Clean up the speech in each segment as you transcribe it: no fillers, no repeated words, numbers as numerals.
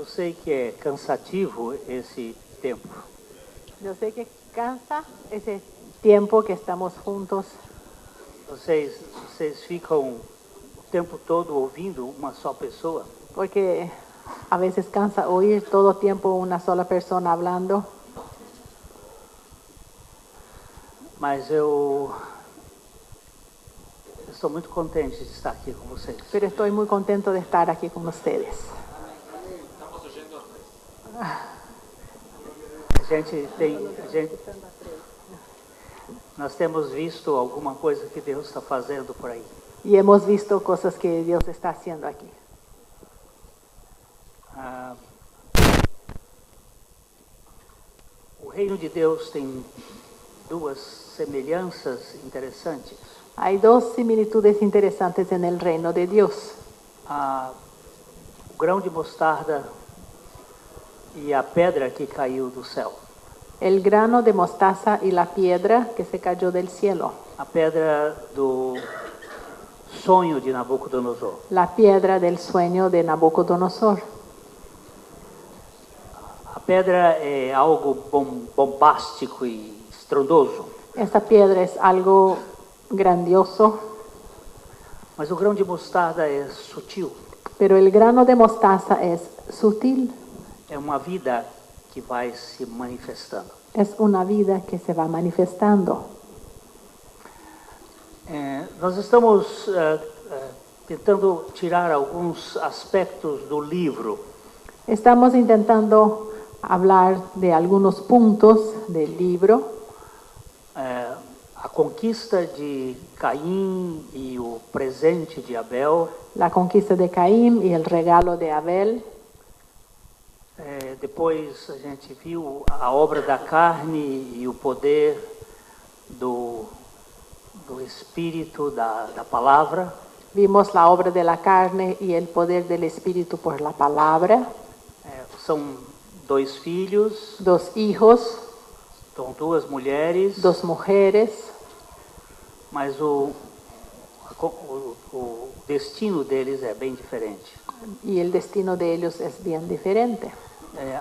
Eu sei que é cansativo esse tempo. Yo sé que cansa ese tiempo que estamos juntos, Vocês ficam o tempo todo ouvindo uma só pessoa. porque a veces cansa oír todo tiempo una sola persona hablando, Mas eu estou muito contente de estar aqui com vocês. pero estoy muy contento de estar aquí con ustedes. Nós temos visto alguma coisa que Deus está fazendo por aí. Y hemos visto cosas que Dios está haciendo aquí. O reino de Deus tem duas semelhanças interessantes. Hay dos similitudes interesantes en el reino de Dios. O grão de mostarda e a pedra que caiu do céu. El grano de mostaza y la piedra que se cayó del cielo. A pedra do sonho de Nabucodonosor. La piedra del sueño de Nabucodonosor. A pedra é algo bombástico e estrondoso. Esta piedra es algo grandioso, Mas o grão de mostarda é sutil. pero el grano de mostaza es sutil. É uma vida que vai se manifestando. Es una vida que se va manifestando. Nós estamos tentando tirar alguns aspectos do livro. Estamos intentando hablar de algunos puntos del libro. A conquista de Caim e o presente de Abel. La conquista de Caín y el regalo de Abel. Depois a gente viu a obra da carne e o poder do Espírito, da palavra. Vimos la obra de la carne y el poder del Espíritu por la palabra. São dois filhos. Dos hijos. São duas mulheres. Dos mujeres. Mas o destino deles é bem diferente. Y el destino de ellos es bien diferente.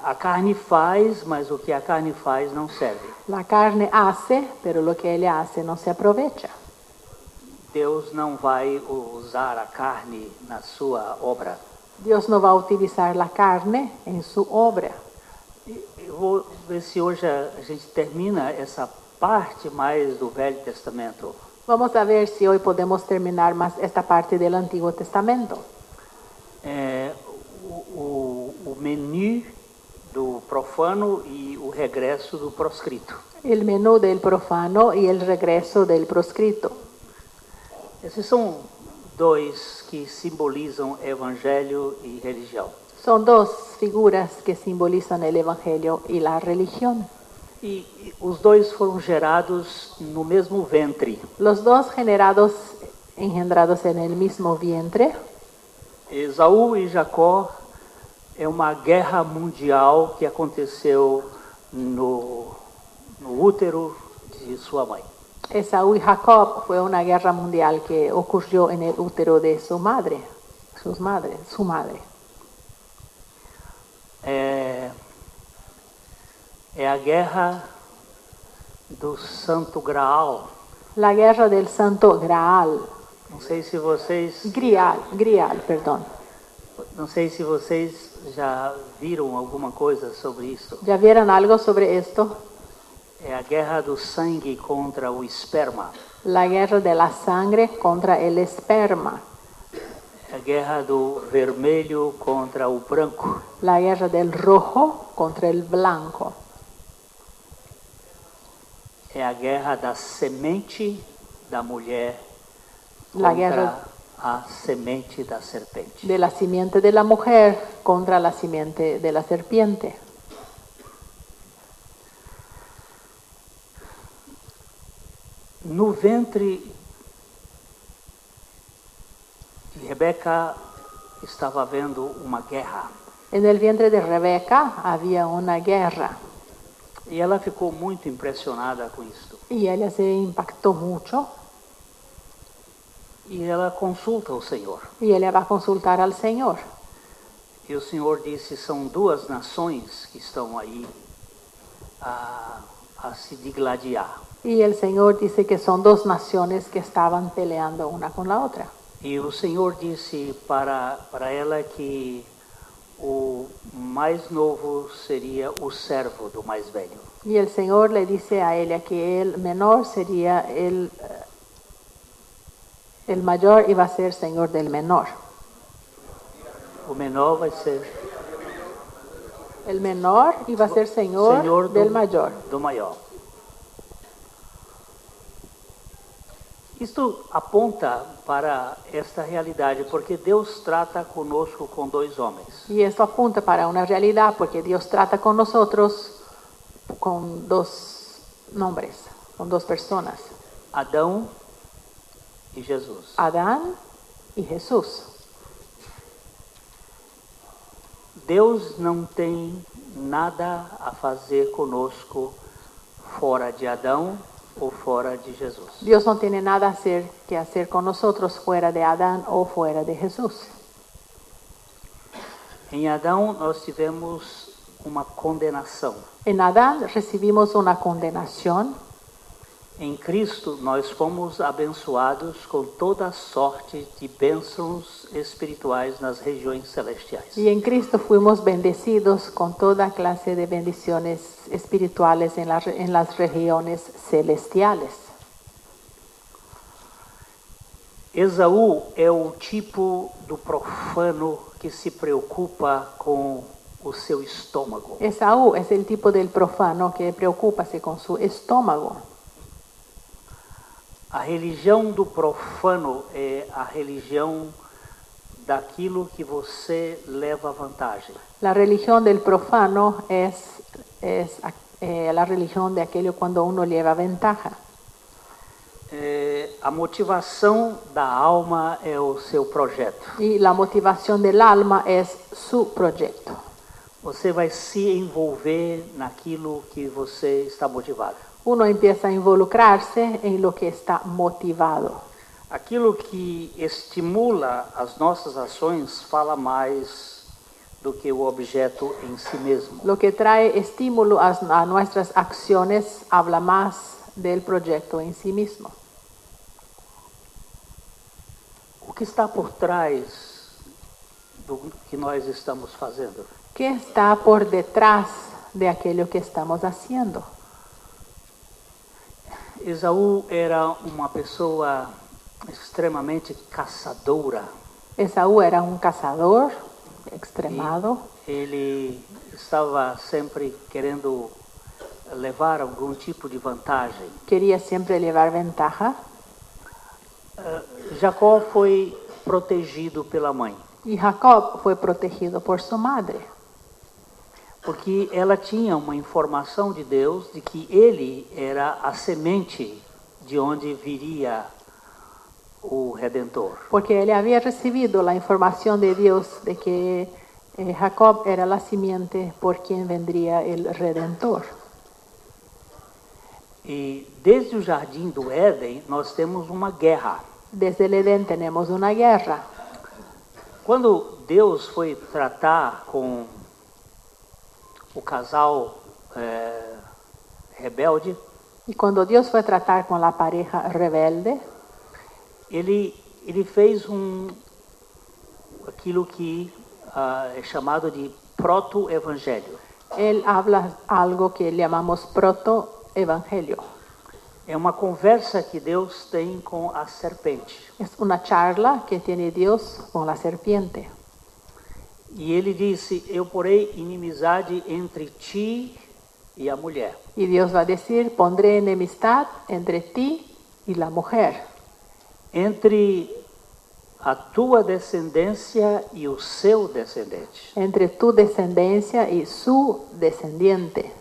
A carne faz, mas o que a carne faz não serve. La carne hace, pero lo que ella hace no se aprovecha. Deus não vai usar a carne na sua obra. Dios no va a utilizar la carne en su obra. Eu vou ver se hoje a gente termina essa parte mais do Velho Testamento. Vamos a ver si hoy podemos terminar más esta parte del Antiguo Testamento. O menu do profano e o regresso do proscrito. El menú del profano y el regreso del proscrito. Esses são dois que simbolizam evangelho e religião. Son dos figuras que simbolizan el evangelio y la religión. E os dois foram gerados no mesmo ventre. Los dos engendrados en el mismo vientre. Esaú e Jacó é uma guerra mundial que aconteceu no útero de sua mãe. Esaú y Jacob fue una guerra mundial que ocurrió en el útero de su madre. É a guerra do Santo Graal. La guerra del Santo Graal. Não sei se vocês... Grial, perdão. Não sei se vocês já viram alguma coisa sobre isso. ¿Ya vieron algo sobre esto? É a guerra do sangue contra o esperma. La guerra de la sangre contra el esperma. É a guerra do vermelho contra o branco. La guerra del rojo contra el blanco. É a guerra da semente da mulher La contra guerra a semente da serpente. de la simiente de la mujer contra la simiente de la serpiente. No ventre de Rebeca estava havendo uma guerra. En el vientre de Rebeca había una guerra. E ela ficou muito impressionada com isso. Y ella se impactó mucho. E ela consulta o Senhor. Y ella va a consultar al Señor. E o Senhor disse, são duas nações que estão aí a se digladiar. Y el Señor dice que son dos naciones que estaban peleando una con la otra. E o Senhor disse para ela que o mais novo seria o servo do mais velho. Y el Señor le dice a ella que el menor sería el mayor iba a ser Señor del menor. O menor vai ser El menor iba a ser Señor del mayor. do maior. Isto aponta para esta realidade, porque Deus trata conosco com dois homens. Y esto apunta para una realidad porque Dios trata con nosotros con dos nombres, con dos personas. Adão e Jesus. Adán y Jesús. Deus não tem nada a fazer conosco fora de Adão ou fora de Jesus. Dios no tiene nada que hacer con nosotros fuera de Adán o fuera de Jesús. Em Adão nós tivemos uma condenação. En Adán recibimos una condenación. Em Cristo nós fomos abençoados com toda sorte de bênçãos espirituais nas regiões celestiais. Y en Cristo fuimos bendecidos con toda clase de bendiciones espirituales en las regiones celestiales. Esaú é o tipo do profano que se preocupa com o seu estômago. Esaú es el tipo del profano que preocupa-se con su estómago. A religião do profano é a religião daquilo que você leva vantagem. La religión del profano es la religión de aquello cuando uno lleva ventaja. A motivação da alma é o seu projeto. Y la motivación del alma es su proyecto. Você vai se envolver naquilo que você está motivado. Uno empieza a involucrarse en lo que está motivado. Aquilo que estimula as nossas ações fala mais do que o objeto em si mesmo. Lo que trae estímulo a nuestras acciones habla más del proyecto en sí mismo. O que está por trás do que nós estamos fazendo? ¿Qué está por detrás de aquello que estamos haciendo? Esaú era uma pessoa extremamente caçadora. Esaú era un cazador extremado. Ele estava sempre querendo levar algum tipo de vantagem. Quería siempre llevar ventaja. Jacó foi protegido pela mãe, Y Jacob fue protegido por su madre. porque ela tinha uma informação de Deus de que ele era a semente de onde viria o Redentor. Porque él había recibido la información de Dios de que Jacob era la simiente por quien vendría el Redentor. E desde o jardim do Éden nós temos uma guerra. Desde el Edén tenemos una guerra. Quando Deus foi tratar com o casal rebelde, Y cuando Dios fue a tratar con la pareja rebelde, ele fez aquilo que é chamado de proto-evangelho. él habla algo que llamamos proto-evangelio. É uma conversa que Deus tem com a serpente. Es una charla que tiene Dios con la serpiente. E ele disse, eu porei inimizade entre ti e a mulher. Y Dios va a decir, pondré enemistad entre ti y la mujer, Entre a tua descendência e o seu descendente. entre tu descendencia y su descendiente.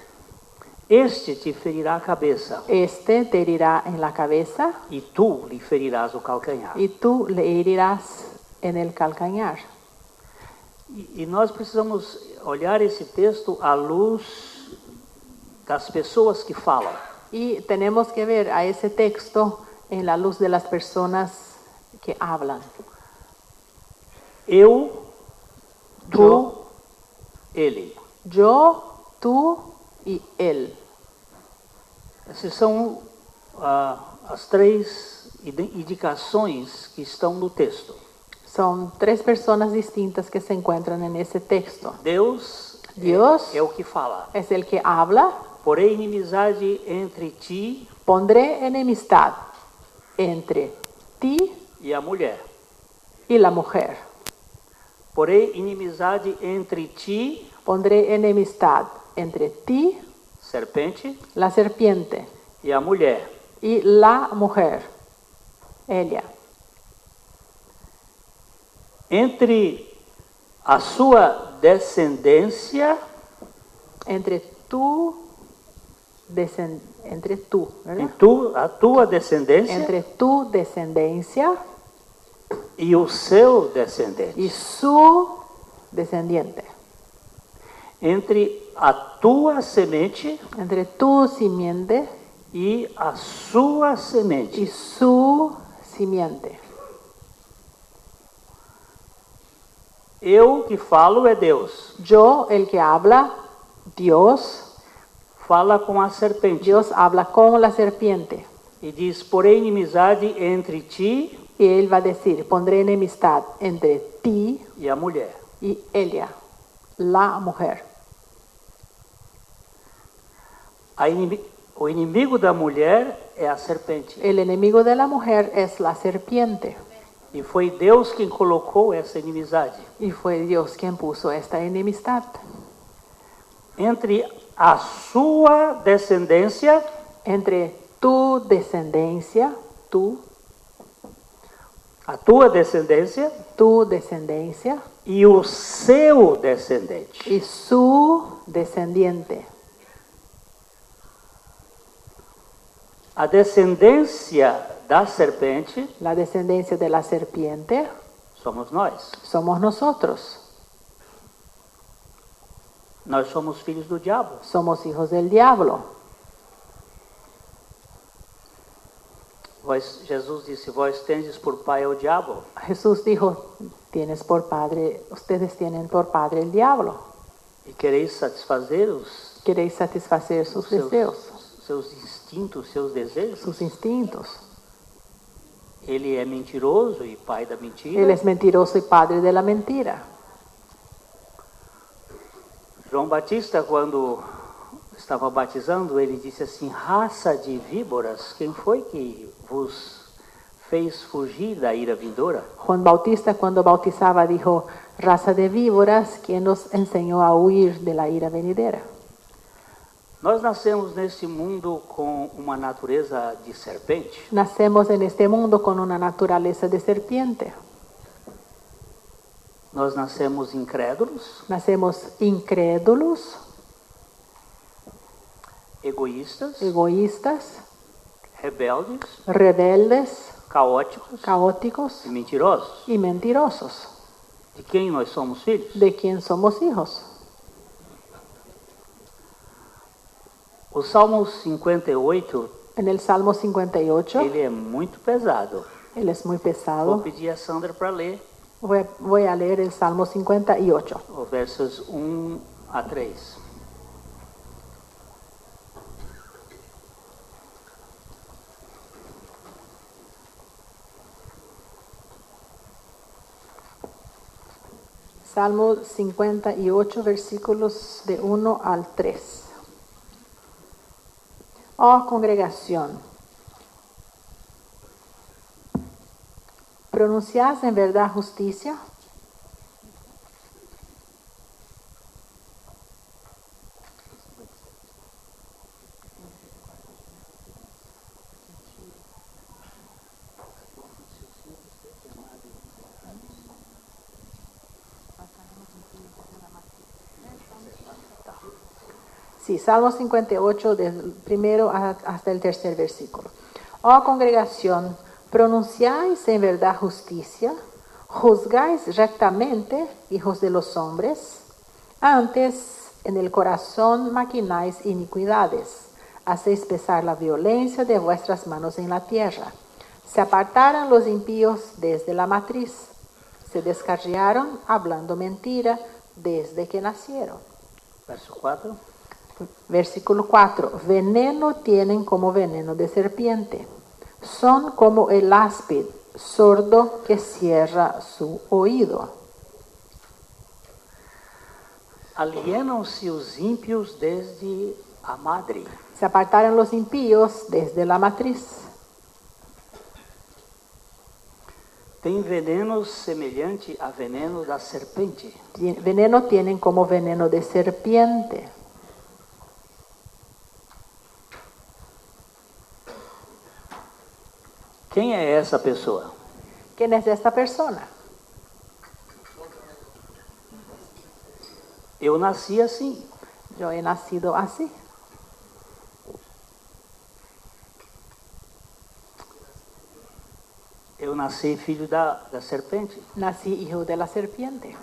Este te ferirá a cabeça, Este te herirá en la cabeza e tu lhe ferirás o calcanhar. y tú le herirás en el calcañar. E nós precisamos olhar esse texto à luz das pessoas que falam. Y tenemos que ver a ese texto en la luz de las personas que hablan. Eu Yo, ele. yo, tú y él. Essas são as três indicações que estão no texto. Son tres personas distintas que se encuentran en ese texto. Deus Deus é o que fala. es el que habla. Porém, inimizade entre ti Pondré enemistad entre ti e a mulher. y la mujer. Porém, inimizade entre ti, Pondré enemistad entre ti, serpente, la serpiente, e a mulher. y la mujer, ella. Entre a sua descendência Entre tú, ¿verdad? a tua descendência Entre tu descendencia e o seu descendente. y su descendiente. Entre a tua semente Entre tu simiente e a sua y semente. su simiente. Eu que falo é Deus. Yo, el que habla, Dios, Fala com a serpente Dios habla con la serpiente. e diz: porém, inimizade entre ti Y él va a decir, pondré enemistad entre ti e a mulher. y ella, la mujer. O inimigo da mulher é a serpente. El enemigo de la mujer es la serpiente. E foi Deus quem colocou essa inimizade. Y fue Dios quien puso esta enemistad. Entre a sua descendência Entre tu descendencia, a tua descendência tu descendencia e o seu descendente. y su descendiente. A descendência da serpente La descendencia de la serpiente somos nós. somos nosotros. Nós somos filhos do diabo. Somos hijos del diablo. Jesus disse: vós tendes por pai o diabo. Jesús dijo, ustedes tienen por padre el diablo. E quereis satisfazer Queréis satisfacer sus deseos, seus instintos, seus desejos. sus instintos. Ele é mentiroso e pai da mentira. Él es mentiroso y padre de la mentira. João Batista, quando estava batizando, ele disse assim: raça de víboras, quem foi que vos fez fugir da ira vindoura? Juan Bautista cuando bautizaba dijo, raza de víboras, ¿quién nos enseñó a huir de la ira venidera? Nós nascemos neste mundo com uma natureza de serpente. Nacemos en este mundo con una naturaleza de serpiente. Nós nascemos incrédulos, Nacemos incrédulos, egoístas, egoístas, rebeldes, rebeldes, caóticos caóticos e mentirosos. y mentirosos. De quem nós somos filhos? ¿De quién somos hijos? O Salmo 58, En el Salmo 58, ele é muito pesado. él es muy Vou pesado. pedir a Sandra para ler Voy a leer el Salmo 58. os versos 1 a 3. Salmo 58, versículos de 1 al 3. Oh congregación, ¿pronunciás en verdad justicia? Sí, Salmo 58, del primero hasta el tercer versículo. Oh congregación, ¿pronunciáis en verdad justicia? ¿Juzgáis rectamente, hijos de los hombres? Antes, en el corazón maquináis iniquidades. Hacéis pesar la violencia de vuestras manos en la tierra. Se apartaron los impíos desde la matriz. se descarriaron hablando mentira desde que nacieron. Verso 4. Versículo 4. Veneno tienen como veneno de serpiente. Son como el áspid sordo que cierra su oído. Alienam-se os ímpios desde a madre. Se apartaron los impíos desde la matriz. Tem veneno semelhante a veneno da serpente. Veneno tienen como veneno de serpiente. Quem é essa pessoa? ¿Quién es esta persona? Eu nasci assim. Yo he nacido así. Eu nasci filho da serpente. Nací hijo de la serpiente.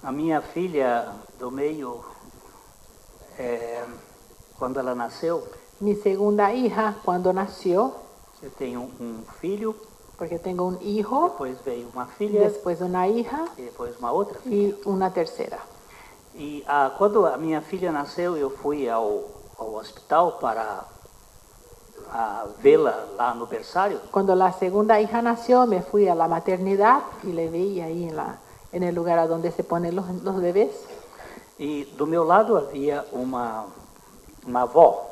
A minha filha do meio, quando ela nasceu, Mi segunda hija, cuando nació, eu tenho filho, porque tengo un hijo, depois veio uma filha, después una hija e depois uma outra filha. y una tercera. E quando a minha filha nasceu, eu fui ao hospital para vê-la lá no berçário. Cuando la segunda hija nació, me fui a la maternidad y le vi ahí en el lugar a donde se ponen los bebés. E do meu lado havia uma avó.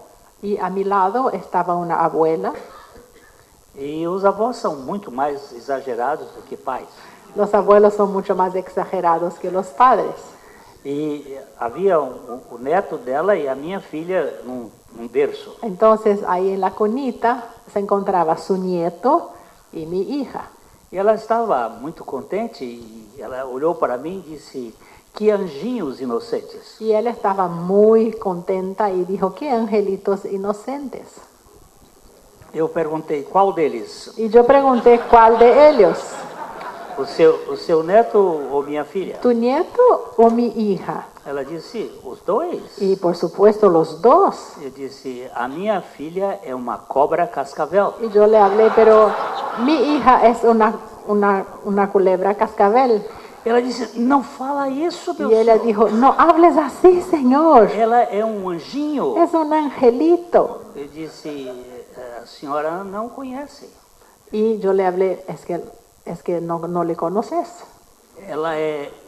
Y a mi lado estaba una abuela. E os avós são muito mais exagerados do que pais. Los abuelos son mucho más exagerados que los padres. E havia o neto dela e a minha filha num berço. Entonces ahí en la cunita se encontraba su nieto y mi hija. E ela estava muito contente e ela olhou para mim e disse: "Que anjinhos inocentes." Y ella estaba muy contenta y dijo, qué angelitos inocentes. Eu perguntei: "Qual deles? Y yo pregunté, ¿cuál de ellos? O seu neto ou minha filha?" ¿Tu nieto o mi hija? Ela disse: "Os dois." Y por supuesto los dos. Eu disse: "A minha filha é uma cobra cascavel." Y yo le hablé, pero mi hija es una culebra cascabel. Ela disse: "Não fala isso, meu Y ella senhor. dijo, no hables así, Señor. Ela é um anjinho." Es un angelito. Eu disse: "A senhora não conhece. Y yo le hablé, es que no le conoces. Ela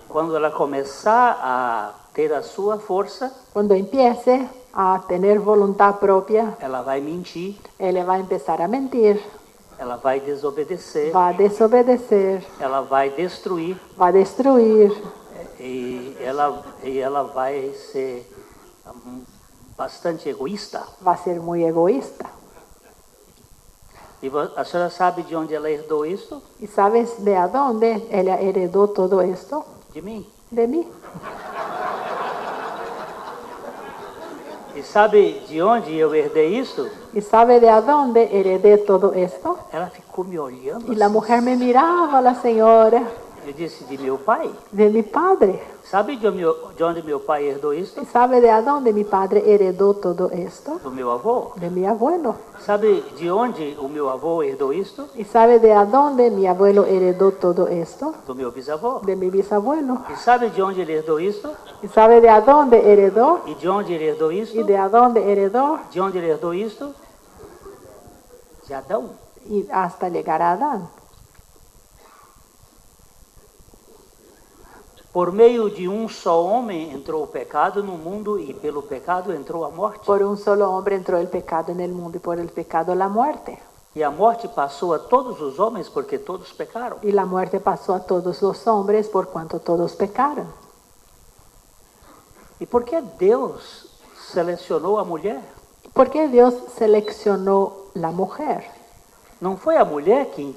quando ela começar a ter a sua força, Cuando empiece a tener voluntad propia, ela vai mentir, él va a empezar a mentir, ela vai desobedecer, va a desobedecer, ela vai destruir va a destruir e ela vai ser bastante egoísta." va a ser muy egoísta. E a senhora sabe de onde ela herdou isso? ¿Y sabes de a dónde ella heredó todo esto? De mim. De mí. E sabe de onde eu herdei isso? ¿Y sabe de a dónde heredé todo esto? Ela ficou me olhando. Y la mujer me miraba, la señora, Eu disse: "De meu pai." de mi padre. Sabe de onde meu pai herdou isso? ¿Y sabe de a dónde mi padre heredó todo esto? Do meu avô. De mi abuelo. Sabe de onde o meu avô herdou isso? ¿Y sabe de a dónde mi abuelo heredó todo esto? Do meu bisavô. De mi bisabuelo. E sabe de onde ele herdou isso? ¿Y sabe de a dónde heredó? E de onde ele herdou isso? ¿Y de a dónde heredó? De onde ele herdou isso? De Adão. Y hasta llegar a Adán. Por meio de só homem entrou o pecado no mundo e pelo pecado entrou a morte. Por un solo hombre entró el pecado en el mundo y por el pecado la muerte. E a morte passou a todos os homens porque todos pecaram. Y la muerte pasó a todos los hombres por cuanto todos pecaron. E por que Deus selecionou a mulher? ¿Por qué Dios seleccionó la mujer? Não foi a mulher que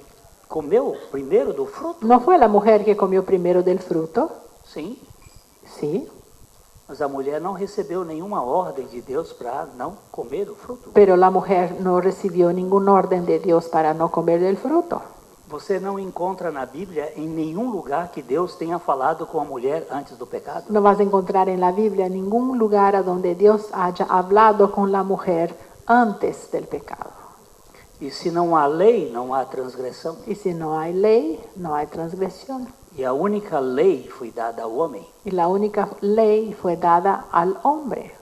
comeu primeiro do fruto? ¿No fue la mujer que comió primero del fruto? Sim. Sí. Mas a mulher não recebeu nenhuma ordem de Deus para não comer o fruto. Pero la mujer no recibió ningún orden de Dios para no comer del fruto. Você não encontra na Bíblia em nenhum lugar que Deus tenha falado com a mulher antes do pecado. No vas a encontrar en la Biblia ningún lugar a donde Dios haya hablado con la mujer antes del pecado. E se não há lei, não há transgressão. Y si no hay ley, no hay transgresión. E a única lei foi dada ao homem. Y la única ley fue dada al hombre.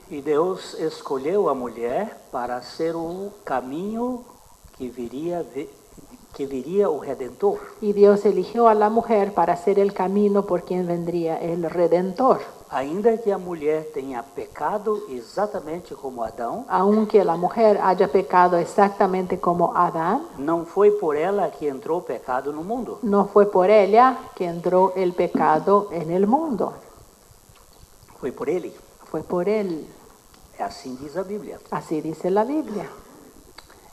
E Deus escolheu a mulher para ser o caminho que viria o Redentor. Y Dios eligió a la mujer para ser el camino por quien vendría el Redentor. Ainda que a mulher tenha pecado exatamente como Adão, Aunque la mujer haya pecado exactamente como Adán, não foi por ela que entrou o pecado no mundo. no fue por ella que entró el pecado en el mundo. Foi por ele. Fue por él. É assim diz a Bíblia. Así dice la Biblia.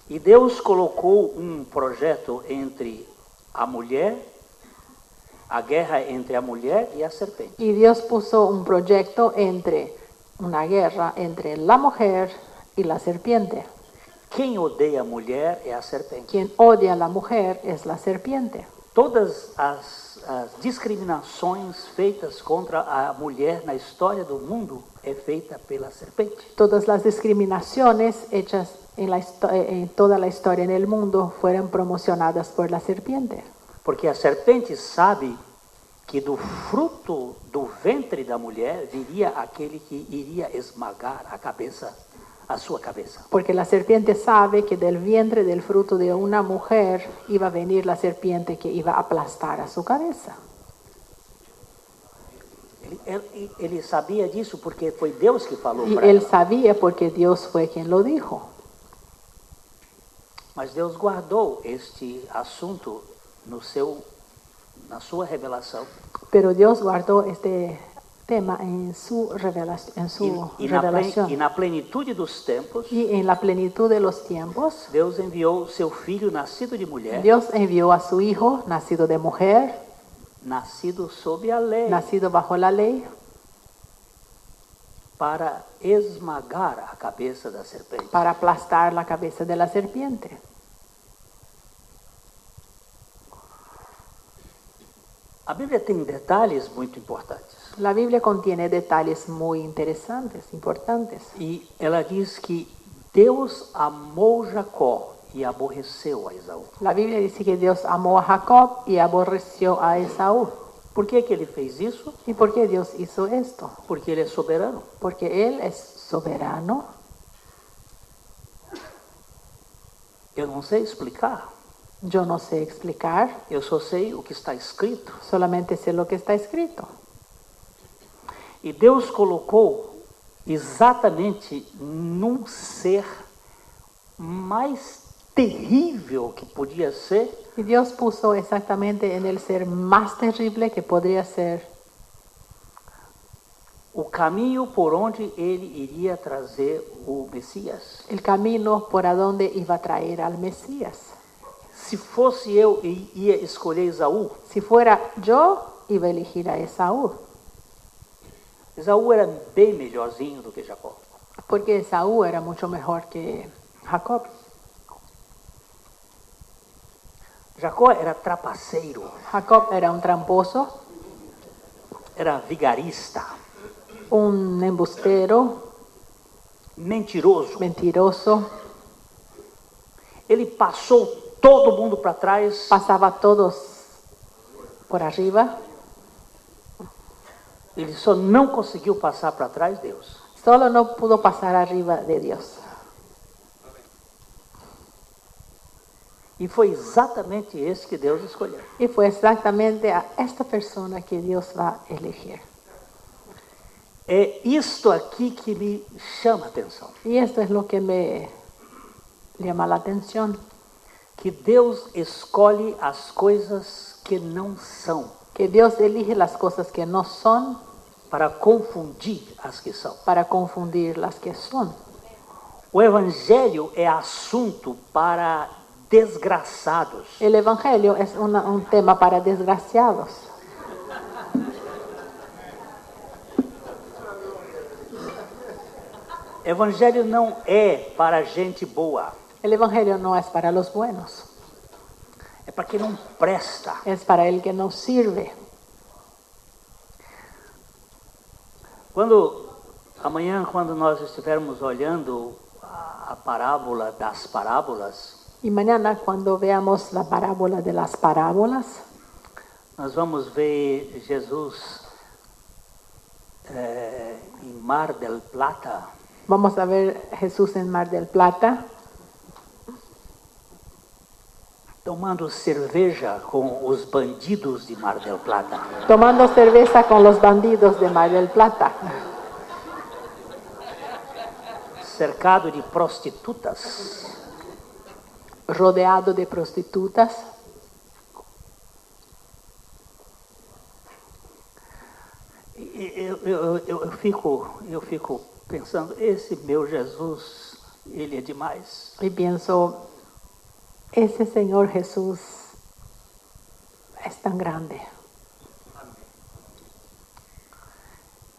E Deus colocou um projeto entre a mulher, a guerra entre a mulher e a serpente. Y Dios puso un proyecto una guerra entre la mujer y la serpiente. Quem odeia a mulher é a serpente. Quien odia a la mujer es la serpiente. Todas as discriminações feitas contra a mulher na história do mundo é feita pela serpente. Todas las discriminaciones hechas en toda la historia en el mundo fueron promocionadas por la serpiente. Porque a serpente sabe que do fruto do ventre da mulher viria aquele que iria esmagar a sua cabeça. Porque la serpiente sabe que del vientre del fruto de una mujer iba a venir la serpiente que iba a aplastar a su cabeza. Ele sabia disso porque foi Deus que falou Y para él ela. sabía porque Dios fue quien lo dijo. Mas Deus guardou este assunto na sua revelação. Pero Dios guardó este tema en su revelación. E na plenitude dos tempos, Y en la plenitud de los tiempos, Deus enviou seu filho nascido de mulher, Dios envió a su hijo, nacido de mujer, nascido sob a lei, nacido bajo la ley, para esmagar a cabeça da serpente. para aplastar la cabeza de la serpiente. A Bíblia tem detalhes muito importantes. La Biblia contiene detalles muy interesantes, importantes. E ela diz que Deus amou Jacó e aborreceu a Esaú. La Biblia dice que Dios amó a Jacob y aborreció a Esaú. Por que ele fez isso? ¿Y por qué Dios hizo esto? Porque ele é soberano. Porque Él es soberano. Eu não sei explicar. Yo no sé explicar, Eu só sei o que está escrito. solamente sé lo que está escrito. E Deus colocou exatamente num ser mais terrível que podia ser, Y Dios puso exactamente en el ser más terrible que podría ser o caminho por onde ele iria trazer o Messias. el camino por adonde iba a traer al Mesías. Se fosse eu, ia escolher Esaú. Si fuera yo, iba a elegir a Esaú, Esaú era bem melhorzinho do que Jacó. porque Esaú era mucho mejor que Jacob. Jacó era trapaceiro, Jacob era un tramposo, era vigarista, un embustero, mentiroso. mentiroso, Ele passou todo mundo para trás. pasaba a todos por arriba, Ele só não conseguiu passar para trás Deus. solo no pudo pasar arriba de Dios. E foi exatamente esse que Deus escolheu. Y fue exactamente a esta persona que Dios va a elegir. É isto aqui que me chama a atenção. Y esto es lo que me llama la atención, Que Deus escolhe as coisas que não são que Dios elige las cosas que no son para confundir as que são. para confundir las que son. O Evangelho é assunto para desgraçados. El Evangelio es un tema para desgraciados. Evangelho não é para gente boa. El Evangelio no es para los buenos, É para quem não presta. es para el que no sirve. Amanhã, quando nós estivermos olhando a parábola das parábolas, Y mañana cuando veamos la parábola de las parábolas, nós vamos ver Jesus em Mar del Plata, vamos a ver Jesús en Mar del Plata, tomando cerveja com os bandidos de Mar del Plata. tomando cerveza con los bandidos de Mar del Plata, Cercado de prostitutas, rodeado de prostitutas. Eu fico pensando, esse meu Jesus, ele é demais. Y pienso, ese Señor Jesús es tan grande.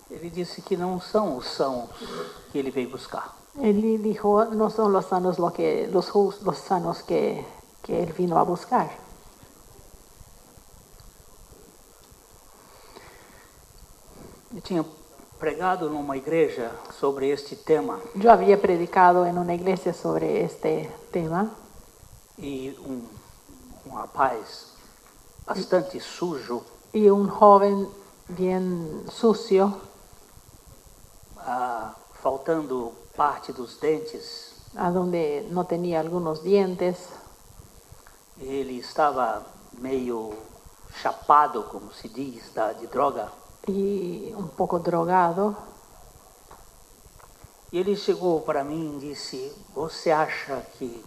Ele disse que não são os sãos que ele veio buscar. Él dijo, no son los sanos los sanos que él vino a buscar. Eu tinha pregado numa igreja sobre este tema Yo había predicado en una iglesia sobre este tema e um rapaz bastante sujo, y un joven bien sucio, faltando parte dos dentes, a donde no tenía algunos dientes, ele estava meio chapado, como se diz, de droga. y un poco drogado. E ele chegou para mim e disse: "Você acha que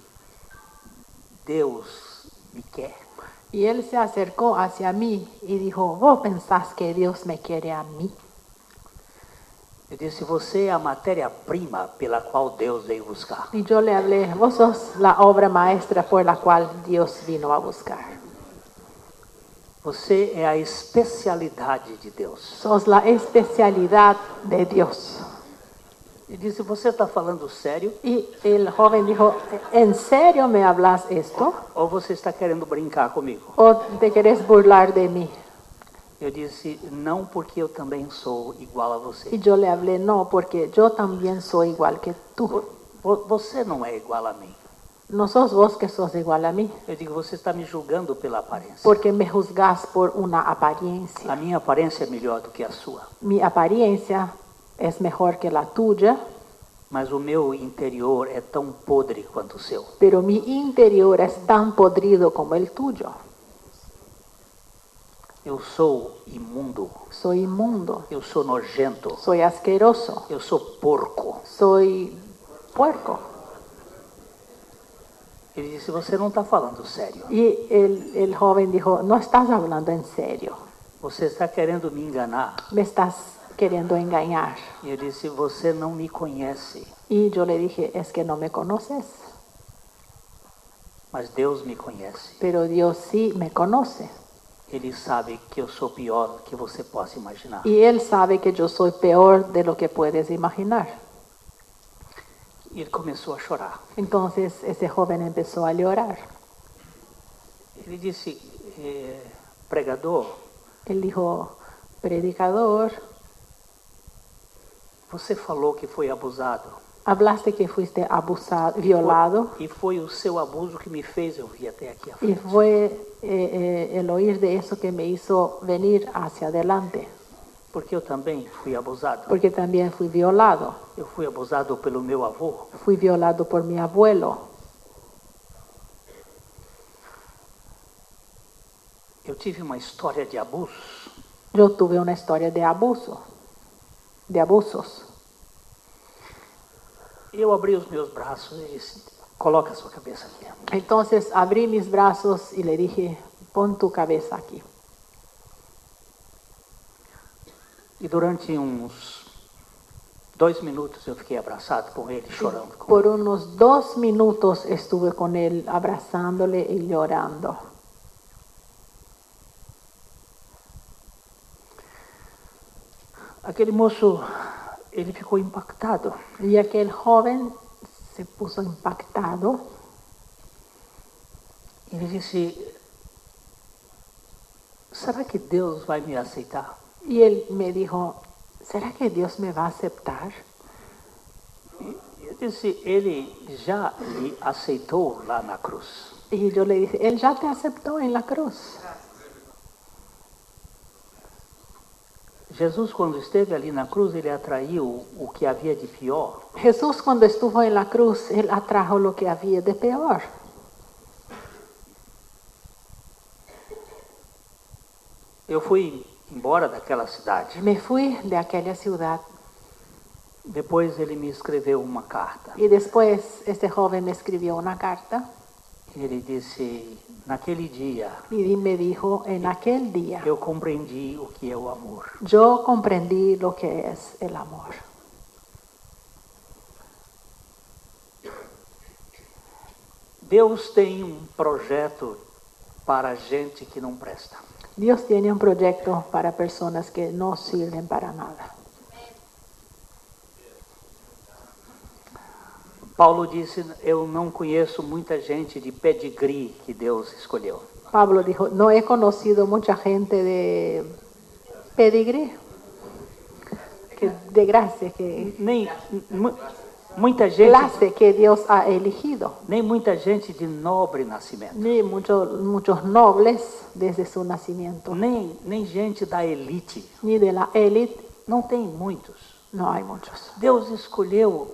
Deus me quer?" Y él se acercó hacia mí y dijo, ¿vos pensás que Dios me quiere a mí? Eu disse: "Você é a matéria-prima pela qual Deus veio buscar." Y yo le hablé, vos sos la obra maestra por la cual Dios vino a buscar. Você é a especialidade de Deus. Sos la especialidad de Dios. Ele disse: "Você está falando sério? Y el joven dijo, ¿en serio me hablas esto? Ou você está querendo brincar comigo?" ¿O te querés burlar de mí? Eu disse: "Não, porque eu também sou igual a você." Y yo le hablé, no, porque yo también soy igual que tú. Você não é igual a mim. No sos vos que sos igual a mí, Eu digo: "Você está me julgando pela aparência. porque me juzgás por una apariencia. A minha aparência é melhor do que a sua, Mi apariencia es mejor que la tuya, mas o meu interior é tão podre quanto o seu." pero mi interior es tan podrido como el tuyo. Eu sou imundo, Soy inmundo, eu sou nojento, soy asqueroso, eu sou porco. soy puerco. Ele disse: "Você não está falando sério. Y el joven dijo, no estás hablando en serio, Você está querendo me enganar." me estás queriendo engañar. E eu disse: "Você não me conhece, Y yo le dije, es que no me conoces, mas Deus me conhece. pero Dios sí me conoce. Ele sabe que eu sou pior que você possa imaginar." Y Él sabe que yo soy peor de lo que puedes imaginar. E ele começou a chorar. Entonces ese joven empezó a llorar. Ele disse: "Pregador, Él dijo, predicador, você falou que foi abusado. hablaste que fuiste abusado, violado, E foi o seu abuso que me fez eu vir até aqui à y frente. fue el oír de eso que me hizo venir hacia adelante, Porque eu também fui abusado. porque también fui violado. Eu fui abusado pelo meu avô. Fui violado por mi abuelo. Eu tive uma história de abuso. Yo tuve una historia de abuso, de abusos. Eu abri os meus braços e disse: "Coloca a sua cabeça aqui." Entonces abrí mis brazos y le dije, pon tu cabeza aquí. E durante uns 2 minutos eu fiquei abraçado com ele, chorando. Por unos 2 minutos estuve con él abrazándole y llorando. Aquele moço, ele ficou impactado. Y aquel joven se puso impactado. Ele disse: "Será que Deus vai me aceitar?" Y él me dijo, ¿será que Dios me va a aceptar? Eu disse, ele já lhe aceitou lá na cruz. Y yo le dije, Él ya te aceptó en la cruz. Jesus, quando esteve ali na cruz, ele atraiu o que havia de pior. Jesús cuando estuvo en la cruz, Él atrajo lo que había de peor. Eu fui embora daquela cidade. Me fui de aquella ciudad Depois ele me escreveu uma carta. y después este joven me escribió una carta Ele disse, naquele dia, y me dijo, en aquel día eu compreendi o que é o amor. yo comprendí lo que es el amor. Deus tem um projeto para gente que não presta. Dios tiene un proyecto para personas que no sirven para nada. Paulo disse, eu não conheço muita gente de pedigree que Deus escolheu. Pablo dijo, no he conocido mucha gente de pedigrí, de gracia, Muita gente, clase que Dios ha elegido, nem muita gente de nobre nascimento. ni muchos nobles desde su nacimiento, Nem gente da elite. ni de la élite, Não tem muitos. no hay muchos. Deus escolheu o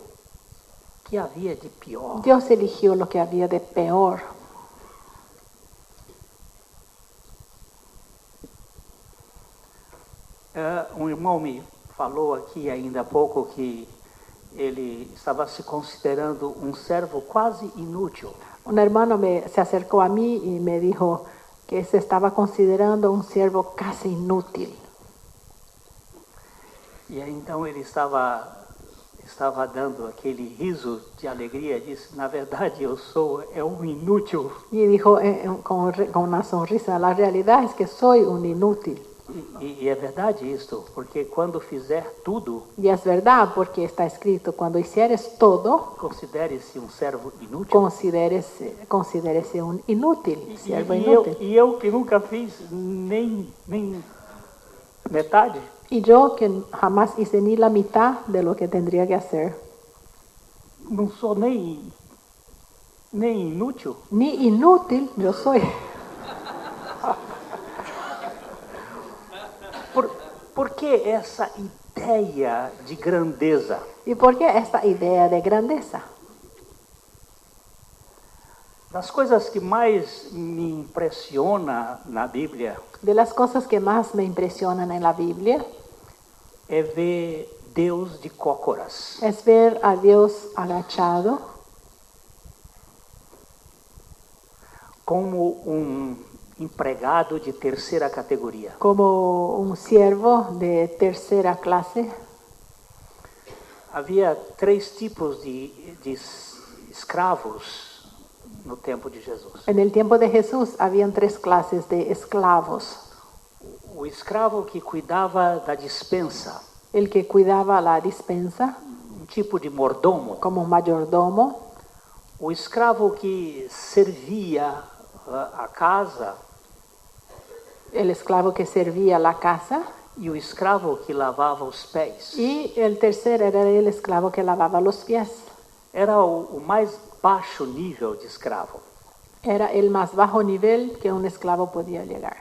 que havia de pior. Dios eligió lo que había de peor. Um irmão me falou aqui ainda há pouco que ele estava se considerando um servo quase inútil. Un hermano se acercó a mí y me dijo que se estaba considerando un siervo casi inútil. E aí, então ele estava dando aquele riso de alegria, disse, na verdade eu sou um inútil. Y dijo con una sonrisa, la realidad es que soy un inútil. E é verdade isto, porque quando fizer tudo, Y es verdad, porque está escrito, cuando hicieres todo, considere-se um servo inútil. considérese un inútil, siervo inútil. E eu que nunca fiz nem metade, Y yo que jamás hice ni la mitad de lo que tendría que hacer. não sou nem inútil. Ni inútil yo soy. Por que essa ideia de grandeza? ¿Y por qué esta idea de grandeza? Das coisas que mais me impressiona na Bíblia De las cosas que más me impresionan en la Biblia é ver Deus de cócoras. es ver a Dios agachado Como empregado de terceira categoria. como un siervo de tercera clase. Havia 3 tipos de escravos no tempo de Jesus. En el tiempo de Jesús habían 3 clases de esclavos. O escravo que cuidava da dispensa, El que cuidaba la dispensa tipo de mordomo. como mayordomo, O escravo que servia a casa el esclavo que servía la casa e o escravo que lavava os pés. y el tercer era el esclavo que lavaba los pies. Era o mais baixo nível de escravo. Era el más bajo nivel que un esclavo podía llegar.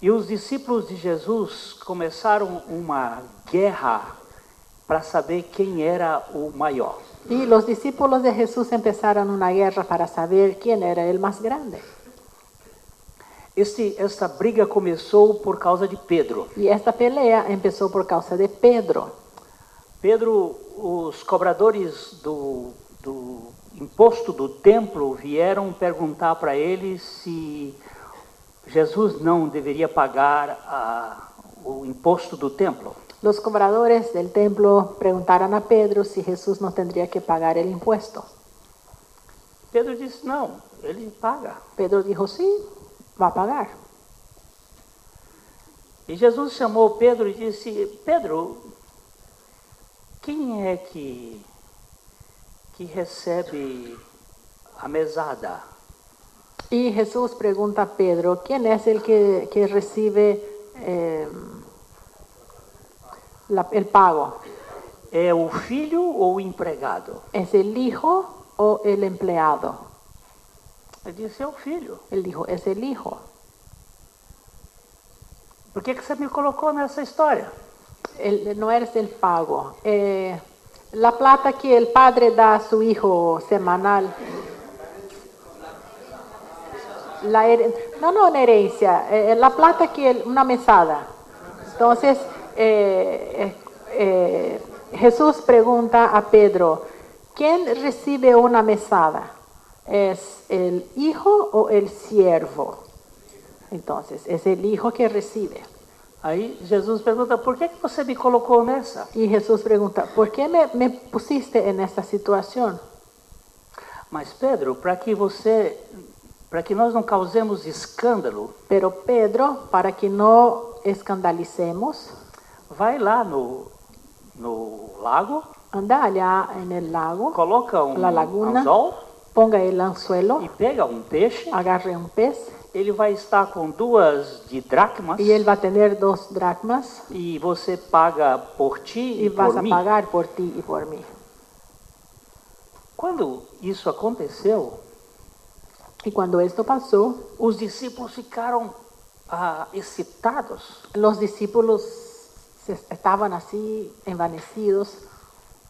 E os discípulos de Jesus começaram uma guerra para saber quem era o maior. Y los discípulos de Jesús empezaron una guerra para saber quién era el más grande. Esta briga começou por causa de Pedro. Y esta pelea empezó por causa de Pedro. Pedro, os cobradores do imposto do templo vieram perguntar para ele se Jesus não deveria pagar o imposto do templo. Los cobradores del templo preguntaron a Pedro si Jesús no tendría que pagar el impuesto. Pedro disse, não, ele paga. Pedro dijo, sí, va a pagar. E Jesus chamou Pedro e disse, Pedro, quem é que recebe a mesada? Y Jesús pregunta a Pedro, ¿quién es el que recibe el pago. É o filho ou o empregado? ¿Es el hijo o el empleado? Ele disse, é o filho. Él dijo, es el hijo. Por que você me colocou nessa história? No eres el pago. La plata que el padre da a su hijo semanal. No una herencia, la plata que una mesada. Entonces Jesús pregunta a Pedro, ¿quién recibe una mesada? ¿Es el hijo o el siervo? Entonces, es el hijo que recibe. Aí Jesus pergunta, por que você me colocou nessa? Y Jesús pregunta, ¿por qué me pusiste en esta situación? Mas Pedro, para que nós não causemos escândalo, Pero Pedro, para que no escandalicemos, vai lá no lago, anda allá en el lago, coloca la laguna, anzol ponga el anzuelo, e pega um peixe. agarre un pez, Ele vai estar com 2 de dracmas y él va a tener 2 dracmas, e você paga por ti y e vas por a mim. pagar por ti y por mí. Quando isso aconteceu, Y cuando esto pasó, os discípulos ficaram excitados los discípulos estaban así envanecidos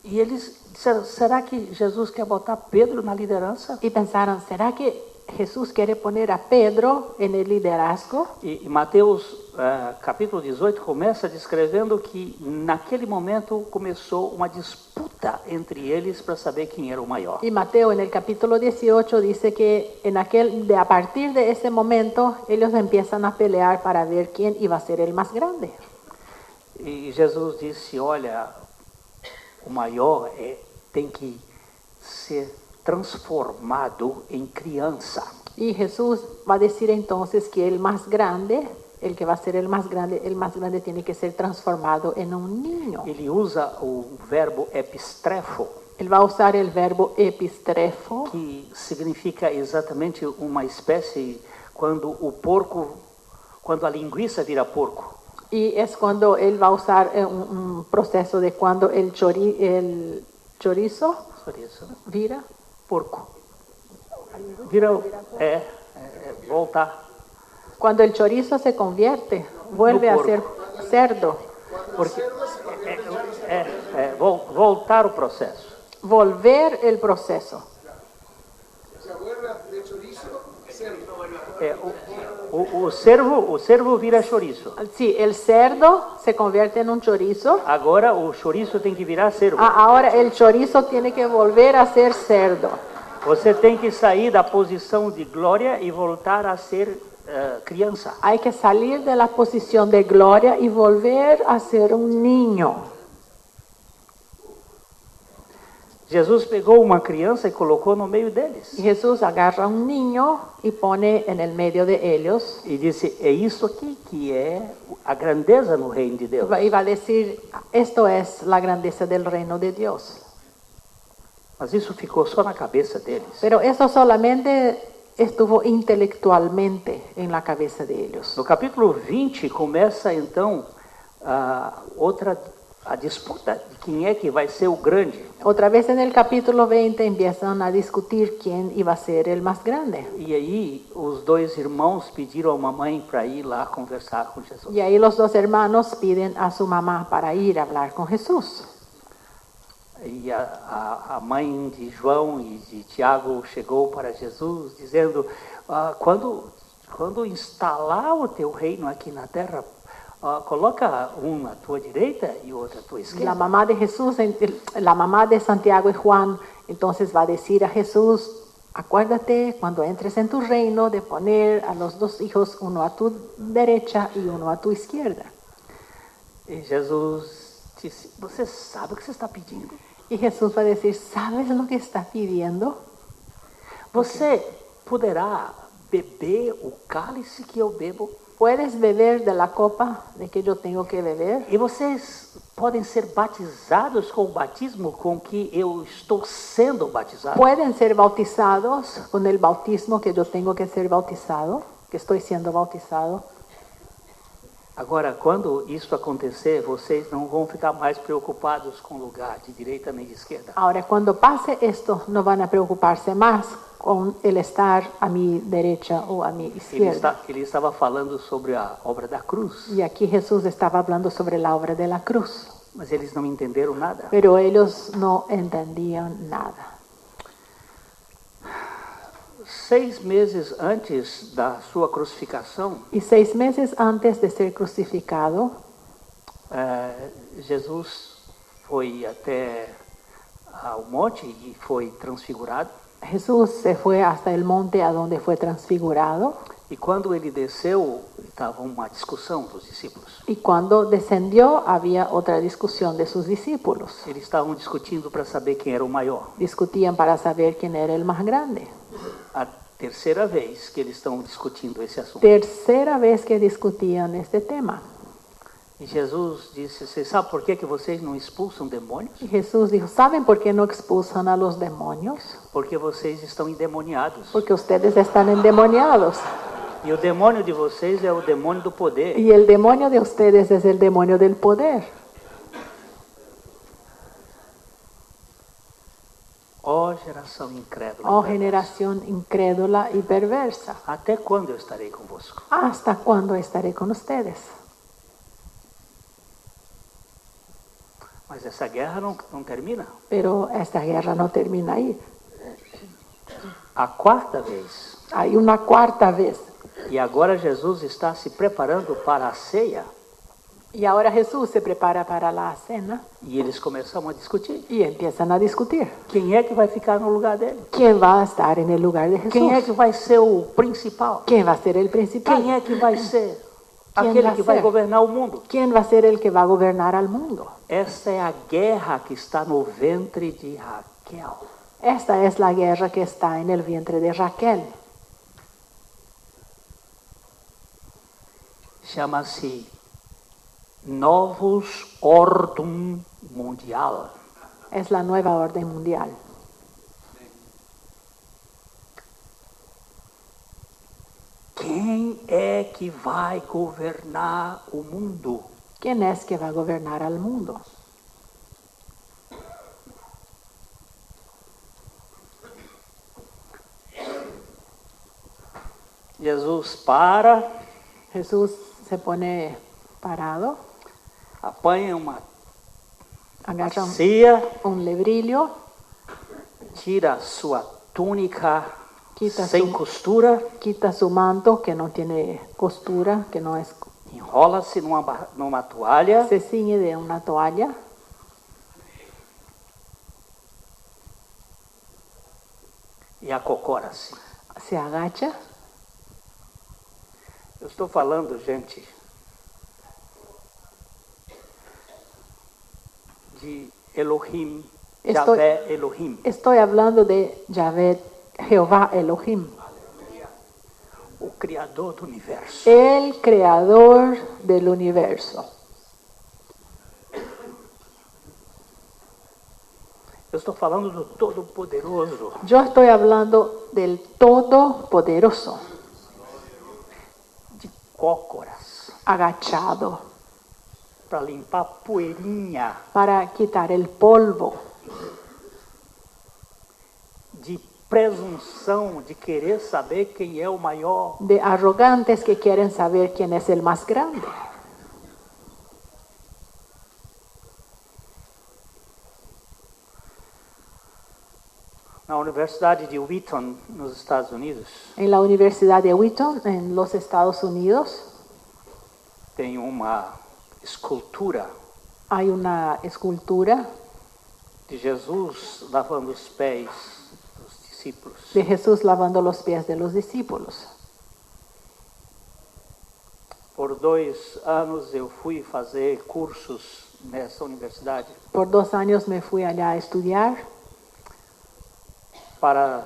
e eles disseram, será que Jesus quer botar Pedro na liderança? y pensaron, ¿será que Jesús quiere poner a Pedro en el liderazgo? E Mateus capítulo 18 começa descrevendo que naquele momento começou uma disputa entre eles para saber quem era o maior. Y Mateo en el capítulo 18 dice que a partir de ese momento ellos empiezan a pelear para ver quién iba a ser el más grande. E Jesus disse, olha, o maior tem que ser transformado em criança. Y Jesús va a decir entonces que el más grande, el que va a ser el más grande tiene que ser transformado en un niño. Ele usa o verbo epistrefo, Él va a usar el verbo epistrefo, que significa exatamente uma espécie quando a linguiça vira porco. y es cuando él va a usar un proceso de cuando el chorizo vira Porco. Vira voltar. Cuando el chorizo se convierte, vuelve a ser cerdo. Porque voltar o processo. Volver el proceso. Se vuelve de chorizo a cerdo. O cervo vira chouriço. Sí, el cerdo se convierte en un chorizo. Agora o chouriço tem que virar cervo. Ahora el chorizo tiene que volver a ser cerdo. Você tem que sair da posição de glória e voltar a ser criança. Hay que salir de la posición de gloria y volver a ser un niño. Jesus pegou uma criança e colocou no meio deles. Y Jesús agarra un niño y pone en el medio de ellos. E disse, é isso aqui que é a grandeza no reino de Deus. Y va a decir, esto es la grandeza del reino de Dios. Mas isso ficou só na cabeça deles. Pero eso solamente estuvo intelectualmente en la cabeza de ellos. No capítulo 20 começa então a disputa de quem é que vai ser o grande. Otra vez en el capítulo 20 empiezan a discutir quién iba a ser el más grande. E aí os 2 irmãos pediram a mamãe para ir lá conversar com Jesus. Y ahí los 2 hermanos piden a su mamá para ir a hablar con Jesús. E a mãe de João e de Tiago chegou para Jesus dizendo, quando instalar o teu reino aqui na terra, coloca um à tua direita e outro à tua esquerda. La mamá de Jesús, la mamá de Santiago y Juan, entonces va a decir a Jesús, acuérdate cuando entres en tu reino de poner a los 2 hijos, uno a tu derecha y uno a tu izquierda. E Jesus disse, você sabe o que você está pedindo? Y Jesús va a decir, ¿sabes lo que está pidiendo? Você poderá beber o cálice que eu bebo? ¿Puedes beber de la copa de que yo tengo que beber? E vocês podem ser batizados com o batismo com que eu estou sendo batizado? ¿Pueden ser bautizados con el bautismo que yo tengo que ser bautizado? Que estoy siendo bautizado. Agora, quando isso acontecer, vocês não vão ficar mais preocupados com o lugar de direita nem de esquerda. Ahora, cuando pase esto, no van a preocuparse más con el estar a mi derecha o a mi izquierda. Ele estava falando sobre a obra da cruz, Y aquí Jesús estaba hablando sobre la obra de la cruz, mas eles não entenderam nada. pero ellos no entendían nada. 6 meses antes da sua crucificação, Y 6 meses antes de ser crucificado, Jesus foi até ao monte e foi transfigurado. Jesús se fue hasta el monte a donde fue transfigurado. E quando ele desceu, estava uma discussão dos discípulos. Y cuando descendió había otra discusión de sus discípulos. Eles estavam discutindo para saber quem era o maior. Discutían para saber quién era el más grande. A terceira vez que eles estão discutindo esse assunto. Tercera vez que discutían este tema. E Jesus disse: "Você sabe por que vocês não expulsam demônios? Y Jesús dijo, ¿saben por qué no expulsan a los demonios? Porque vocês estão endemoniados. Porque ustedes están endemoniados. E o demônio de vocês é o demônio do poder." Y el demonio de ustedes es el demonio del poder. Ó geração incrédula. Oh generación incrédula y perversa. Até quando eu estarei convosco? ¿Hasta cuándo estaré con ustedes? Mas essa guerra não termina. Pero esta guerra no termina ahí. A quarta vez. Hay una cuarta vez. E agora Jesus está se preparando para a ceia. Y ahora Jesús se prepara para la cena E eles começam a discutir. y empiezan a discutir. Quem é que vai ficar no lugar dele? ¿Quién va a estar en el lugar de Jesús? Quem é que vai ser o principal? ¿Quién va a ser el principal? Quem é que vai ser Quem aquele vai que vai ser? governar o mundo? ¿Quién va a ser el que va a gobernar al mundo? Essa é a guerra que está no ventre de Raquel. Esta es la guerra que está en el vientre de Raquel. Chama-se Novus Ordem Mundial. Es la nueva orden mundial. Quem é que vai governar o mundo? ¿Quién es que va a gobernar al mundo? Jesus para, Jesús se pone parado, apanha uma agarra bacia, un lebrillo, tira sua túnica Quita sem su- costura, quita su manto que no tiene costura, que no es, enrola-se numa toalha se ciñe de una toalla, e acocora-se. se agacha. Eu estou falando, gente, de Elohim, Estou- Yahvé Elohim, Estoy hablando de Yahvé, Jehová Elohim, o Criador do universo. el creador del universo. Eu estou falando do Todo-Poderoso, Yo estoy hablando del Todopoderoso, de cócoras, agachado, para limpar a poeirinha, para quitar el polvo, de presunção, de querer saber quem é o maior. de arrogantes que quieren saber quién es el más grande. Na Universidade de Wheaton, nos Estados Unidos, En la Universidad de Wheaton, en los Estados Unidos, tem uma escultura hay una escultura de Jesus lavando os pés dos discípulos. de Jesús lavando los pies de los discípulos. Por 2 anos eu fui fazer cursos nessa universidade Por 2 años me fui allá a estudiar para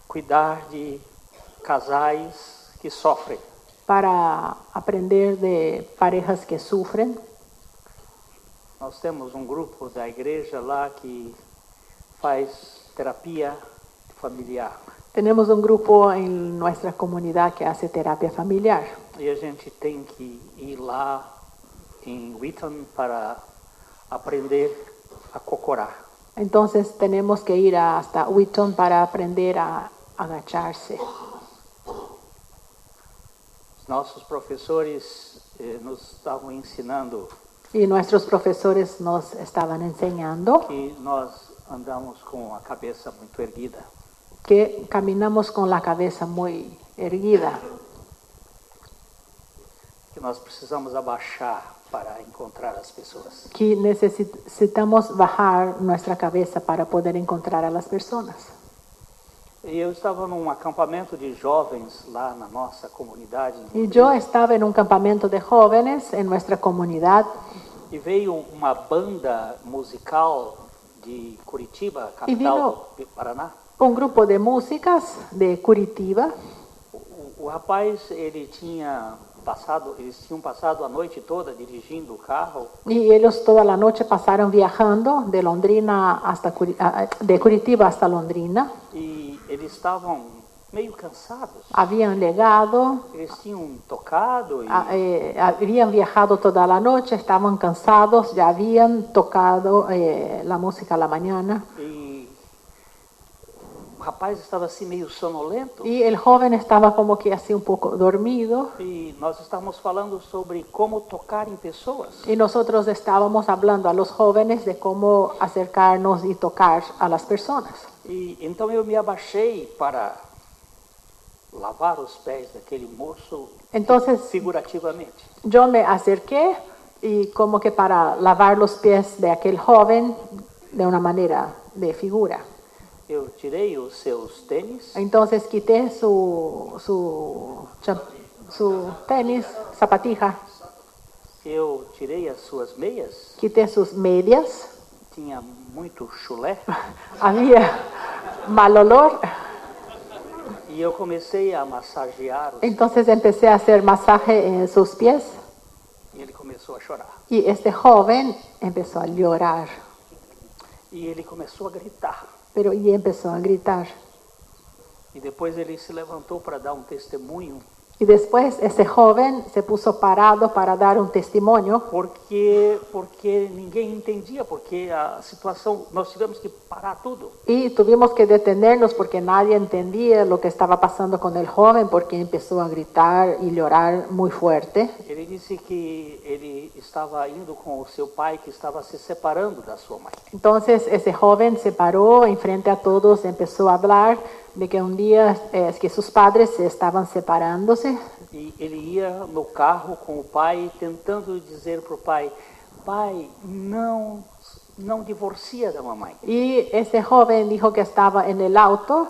cuidar de casais que sofrem. para aprender de parejas que sufren. Nós temos um grupo da igreja lá que faz terapia familiar. Tenemos un grupo en nuestra comunidad que hace terapia familiar. E a gente tem que ir lá em Wheaton para aprender a cocorar. Entonces tenemos que ir hasta Wheaton para aprender a agacharse. Os nossos professores nos estavam ensinando Y nuestros profesores nos estaban enseñando que nós andamos com a cabeça muito erguida. que caminamos con la cabeza muy erguida, Que nós precisamos abaixar para encontrar as pessoas. que necesitamos bajar nuestra cabeza para poder encontrar a las personas. E eu estava num acampamento de jovens lá na nossa comunidade. Y yo estaba en un campamento de jóvenes en nuestra comunidad E veio uma banda musical de Curitiba, E vino- capital do Paraná. un grupo de músicas de Curitiba. O rapaz, eles tinham passado a noite toda dirigindo o carro Y ellos toda la noche pasaron viajando de Londrina hasta de Curitiba hasta Londrina. e eles estavam meio cansados. Habían llegado, Eles tinham tocado e habían viajado toda la noche, estaban cansados, ya habían tocado la música a la mañana. O rapaz estava assim meio sonolento. Y el joven estaba como que así un poco dormido. E nós estávamos falando sobre como tocar em pessoas. Y nosotros estábamos hablando a los jóvenes de cómo acercarnos y tocar a las personas. E então eu me abaixei para lavar os pés daquele moço, Entonces figurativamente. yo me acerqué y como que para lavar los pies de aquel joven de una manera de figura. Eu tirei os seus tênis, Entonces quité su tenis, zapatija, eu tirei as suas meias, quité sus medias. tinha muito chulé, Había mal olor. e eu comecei a massagear os Entonces empecé a hacer masaje en sus pies e ele começou a chorar. y este joven empezó a llorar, E ele começou a gritar. y empezó a gritar. E depois ele se levantou para dar um testemunho, Y después ese joven se puso parado para dar un testimonio porque ninguém entendia, porque a situação, nós tivemos que parar tudo. y tuvimos que detenernos porque nadie entendía lo que estaba pasando con el joven porque empezó a gritar y llorar muy fuerte. Ele disse que ele estava indo com o seu pai, que estava se separando da sua mãe. Entonces ese joven se paró enfrente a todos, empezó a hablar de que un día que sus padres se estaban separándose. E ele ia no carro com o pai, tentando dizer para o pai: pai, não divorcia da mamãe. Y ese joven dijo que estaba en el auto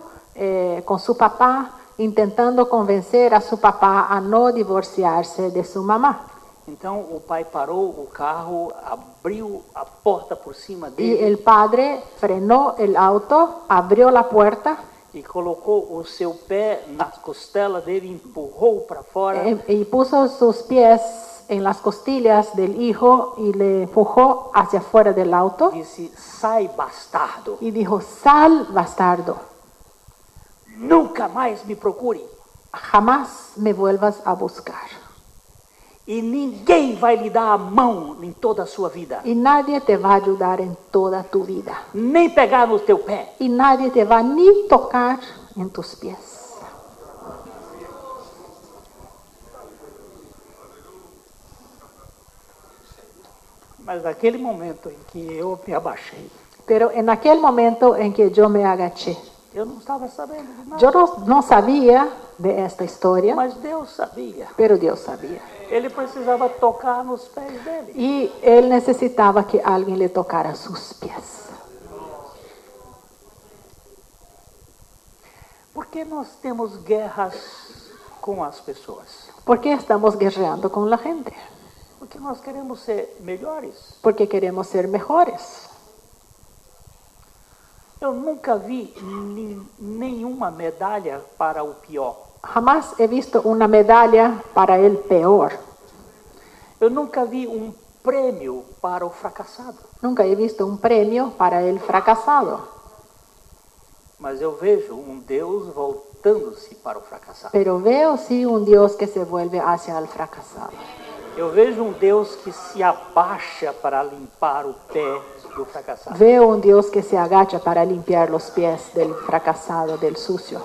con su papá, intentando convencer a su papá a no divorciarse de su mamá. Então o pai parou o carro, abriu a porta por cima Y dele el padre frenó el auto, abrió la puerta e colocou o seu pé na costela dele, empurrou para fora y puso sus pies en las costillas del hijo y le empujó hacia afuera del auto disse: sai, bastardo, y dijo: sal, bastardo, nunca mais me procure jamás me vuelvas a buscar. e ninguém vai lhe dar a mão em toda a sua vida, Y nadie te va a ayudar en toda tu vida. nem pegar no teu pé. Y nadie te va ni tocar en tus pies. Mas naquele momento em que eu me abaixei, Pero en aquel momento en que yo me agaché, eu não estava sabendo de nada, yo no sabía de esta historia, mas Deus sabia. pero Dios sabía. Ele precisava tocar nos pés dele. Y él necesitaba que alguien le tocara sus pies. Por que nós temos guerras com as pessoas? ¿Por qué estamos guerreando con la gente? Porque nós queremos ser melhores. Porque queremos ser mejores. Eu nunca vi nenhuma medalha para o pior. Jamás he visto una medalla para el peor. Eu nunca vi um prêmio para o fracassado. Nunca he visto un premio para el fracasado. Mas eu vejo um Deus voltando-se para o fracassado. Pero veo sí un Dios que se vuelve hacia el fracasado. Eu vejo um Deus que se abaixa para limpar o pé do fracassado. Veo un Dios que se agacha para limpiar los pies del fracasado, del sucio.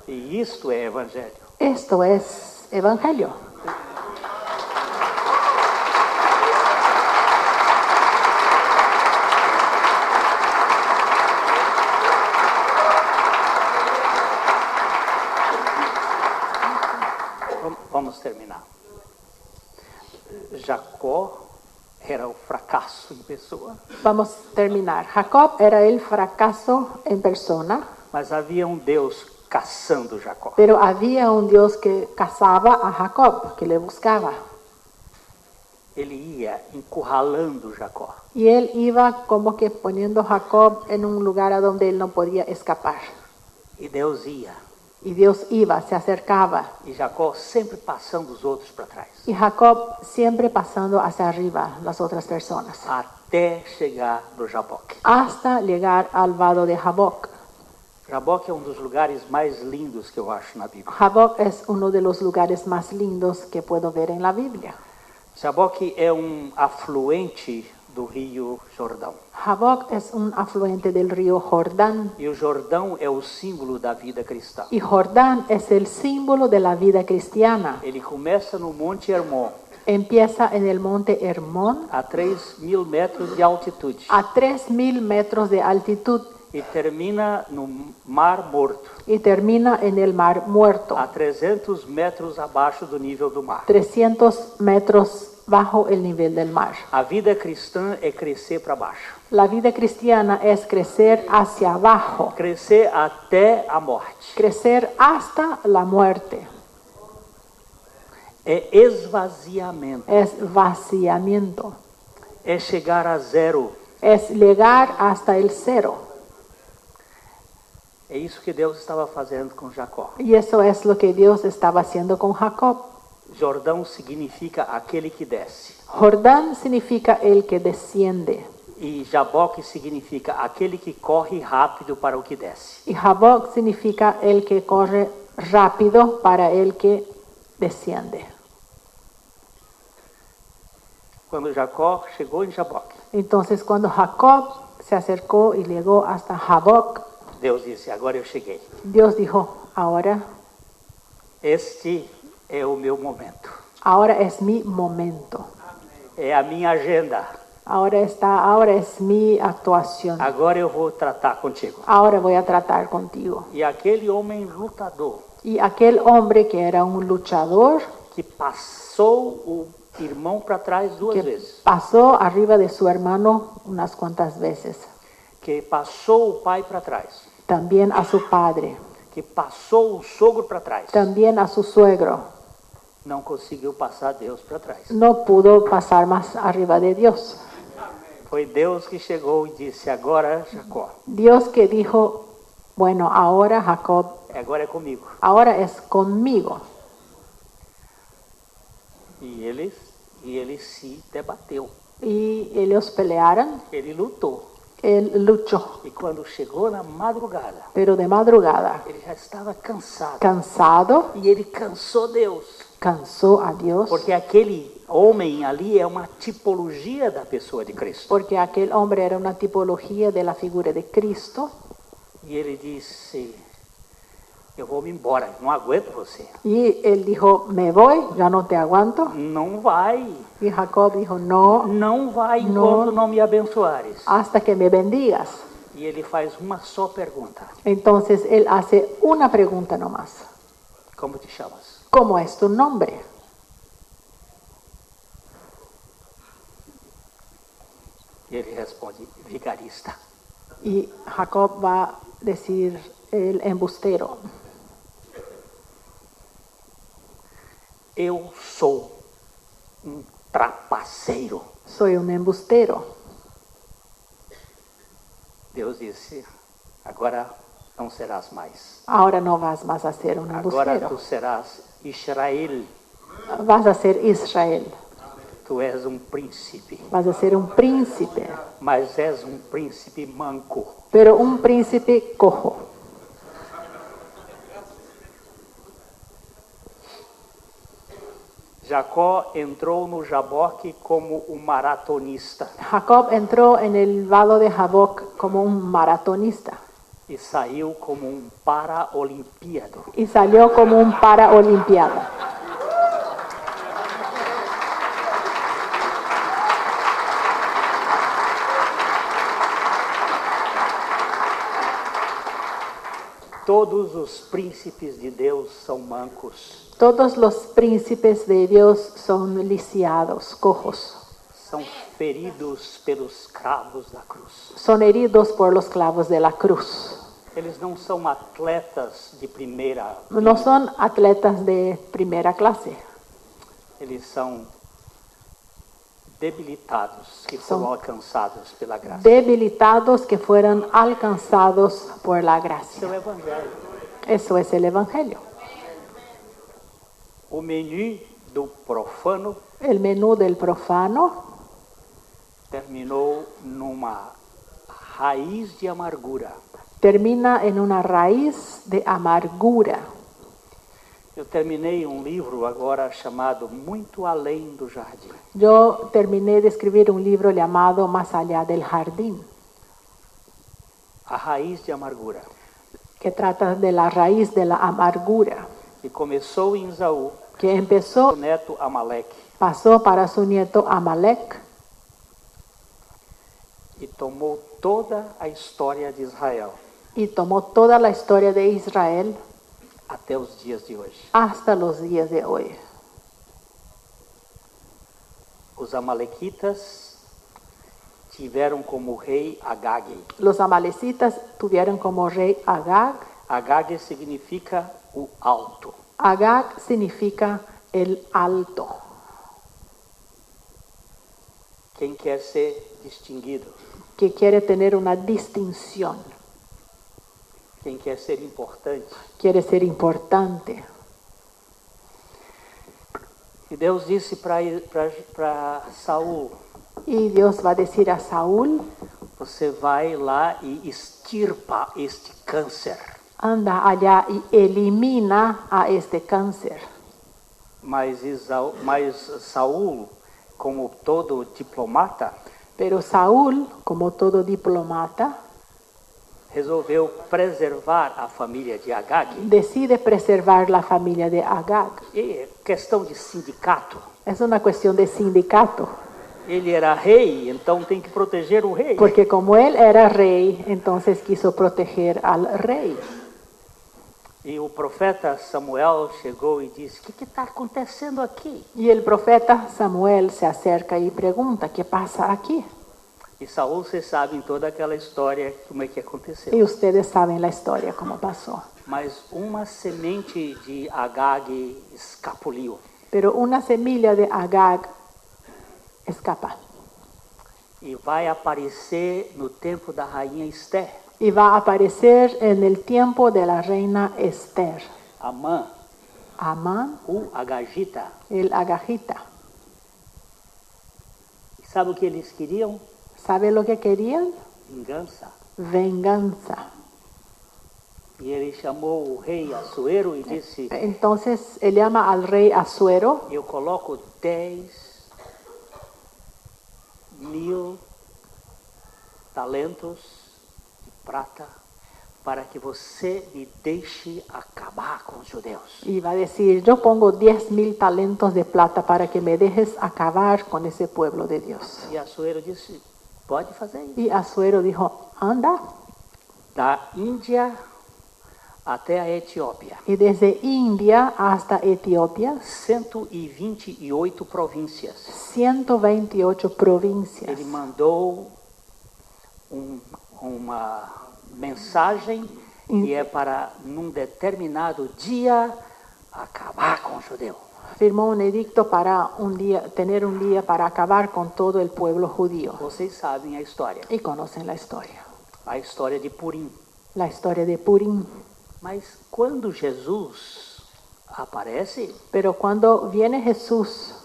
E isto é evangelho. Esto es evangelio. Vamos terminar. Jacó era o fracasso em pessoa, Vamos a terminar. Jacob era el fracaso en persona, mas havia um Deus caçando Jacó. pero había un Dios que cazaba a Jacob, que le buscaba. Ele ia encurralando Jacó. Y él iba como que poniendo a Jacob en un lugar a donde él no podía escapar. E Deus ia. Y Dios iba, se acercaba. E Jacó sempre passando os outros para trás. Y Jacob siempre pasando hacia arriba las otras personas. Até chegar no Jaboque. Hasta llegar al vado de Jaboc. Jaboque é um dos lugares mais lindos que eu acho na Bíblia. Jaboc es uno de los lugares más lindos que puedo ver en la Biblia. Jaboque é um afluente do rio Jordão. Jaboc es un afluente del río Jordán. E o Jordão é o símbolo da vida cristã. Y Jordán es el símbolo de la vida cristiana. Ele começa no Monte Hermon, Empieza en el monte Hermón, a 3.000 metros de altitude, a 3.000 metros de altitud, e termina no Mar Morto, y termina en el mar muerto, a 300 metros abaixo do nível do mar. 300 metros bajo el nivel del mar. A vida cristã é crescer para baixo, La vida cristiana es crecer hacia abajo, crescer até a morte. crecer hasta la muerte. É esvaziamento, Es vaciamiento, é chegar a zero. es llegar hasta el cero. É isso que Deus estava fazendo com Jacó. Y eso es lo que Dios estaba haciendo con Jacob. Jordão significa aquele que desce. Jordán significa el que desciende. E Jaboque significa aquele que corre rápido para o que desce. Y Jaboc significa el que corre rápido para el que desciende. Quando Jacó chegou em Jaboque, Entonces cuando Jacob se acercó y llegó hasta Jaboc, Deus disse: agora eu cheguei. Dios dijo, ahora Este é o meu momento. es mi momento. É a minha agenda. Ahora es mi actuación. Agora eu vou tratar contigo. Ahora voy a tratar contigo. E aquele homem lutador Y aquel hombre que era un luchador, que passou o irmão para trás duas que vezes, pasó arriba de su hermano unas cuantas veces, que passou o pai para trás, también a su padre, que passou o sogro para trás, también a su suegro, não conseguiu passar Deus para trás. no pudo pasar más arriba de Dios. Foi Deus que chegou e disse: agora, Jacó, Dios que dijo, bueno, ahora Jacob, agora é comigo. ahora es conmigo. E ele se debateu, Y ellos pelearon, ele lutou. él luchó, E quando chegou na madrugada, pero de madrugada, ele já estava cansado. cansado, E ele cansou Deus. cansó a Dios, Porque aquele homem ali é uma tipologia da pessoa de Cristo. porque aquel hombre era una tipología de la figura de Cristo. E ele disse: eu vou me embora, não aguento você. Y él dijo, me voy, ya no te aguanto. Não vai, Y Jacob dijo, no, não vai Não. enquanto não me abençoares. hasta que me bendigas. E ele faz uma só pergunta: Entonces él hace una pregunta nomás. como te chamas? ¿Cómo es tu nombre? E ele responde: vigarista. Y Jacob va a decir, el embustero. Eu sou trapaceiro. Soy un embustero. Deus disse: agora não serás mais. Ahora no vas más a ser un Agora tu embustero. serás Israel. Vas a ser Israel. Tu és um príncipe, Vas a ser un príncipe. mas és um príncipe manco. Pero un príncipe cojo. Jacó entrou no Jaboque como um maratonista Jacob entró en el vado de Jaboc como un maratonista e saiu como um paraolimpíado. y salió como un paraolimpiado. Todos os príncipes de Deus são mancos, Todos los príncipes de Dios son lisiados, cojos, são feridos pelos cravos da cruz. son heridos por los clavos de la cruz. Eles não são atletas de primeira, No son atletas de primera clase, eles são debilitados que São foram alcançados pela graça. debilitados que fueron alcanzados por la Esse é gracia. o Evangelho. Eso es el Evangelio. O menu do profano El menú del profano terminou numa raiz de amargura. termina en una raíz de amargura. Eu terminei um livro agora chamado Muito Além do Jardim. Yo terminé de escribir un libro llamado Más allá del jardín, A raiz de amargura. que trata de la raíz de la amargura, E começou em Esaú, que empezó, o neto Amaleque, pasó para su nieto Amalek e tomou toda a história de Israel y tomó toda la historia de Israel até os dias de hoje. hasta los días de hoy. Os amalequitas tiveram como rei Agag. Los amalecitas tuvieron como rey Agag. Agag significa o alto. Agag significa el alto. Quem quer ser distinguido, Que quiere tener una distinción, quem quer ser importante. quiere ser importante. E Deus disse para Saul: Y Dios va a decir a Saúl, você vai lá e extirpa este câncer. anda allá y elimina a este cáncer. Mas Saul, como todo diplomata, Pero Saúl, como todo diplomata, resolveu preservar a família de Agag. decide preservar la familia de Agag. E questão de sindicato. Es una cuestión de sindicato, Ele era rei, então tem que proteger o rei. porque como él era rey, entonces quiso proteger al rey. E o profeta Samuel chegou e disse: o que está acontecendo aqui? Y el profeta Samuel se acerca y pregunta, ¿qué pasa aquí? E Saul, vocês sabem toda aquela história, como é que aconteceu. Y ustedes saben la historia, cómo pasó. Mas uma semente de Agag escapuliu. Pero una semilla de Agag escapa E vai aparecer no tempo da rainha Esther. y va a aparecer en el tiempo de la reina Esther. Amã, Amán, o Agagita. el Agagita. E sabe o que eles queriam? ¿Sabe lo que querían? Vingança. Venganza. E ele chamou o rei Assuero e disse: Entonces él llama al rey Asuero, eu coloco 10.000 talentos de prata para que você me deixe acabar com os judeus. y va a decir, yo pongo 10,000 talentos de plata para que me dejes acabar con ese pueblo de Dios. E Assuero disse: pode fazer isso. Y Asuero dijo, anda. Da Índia até a Etiópia, Y desde India hasta Etiopía, 128 províncias. 128 provincias. Ele mandou uma mensagem que é para, num determinado dia, acabar com o judeu. Firmó un edicto para tener un día para acabar con todo el pueblo judío. Vocês sabem a história. Y conocen la historia. A história de Purim. La historia de Purim. Mas quando Jesus aparece, Pero cuando viene Jesús,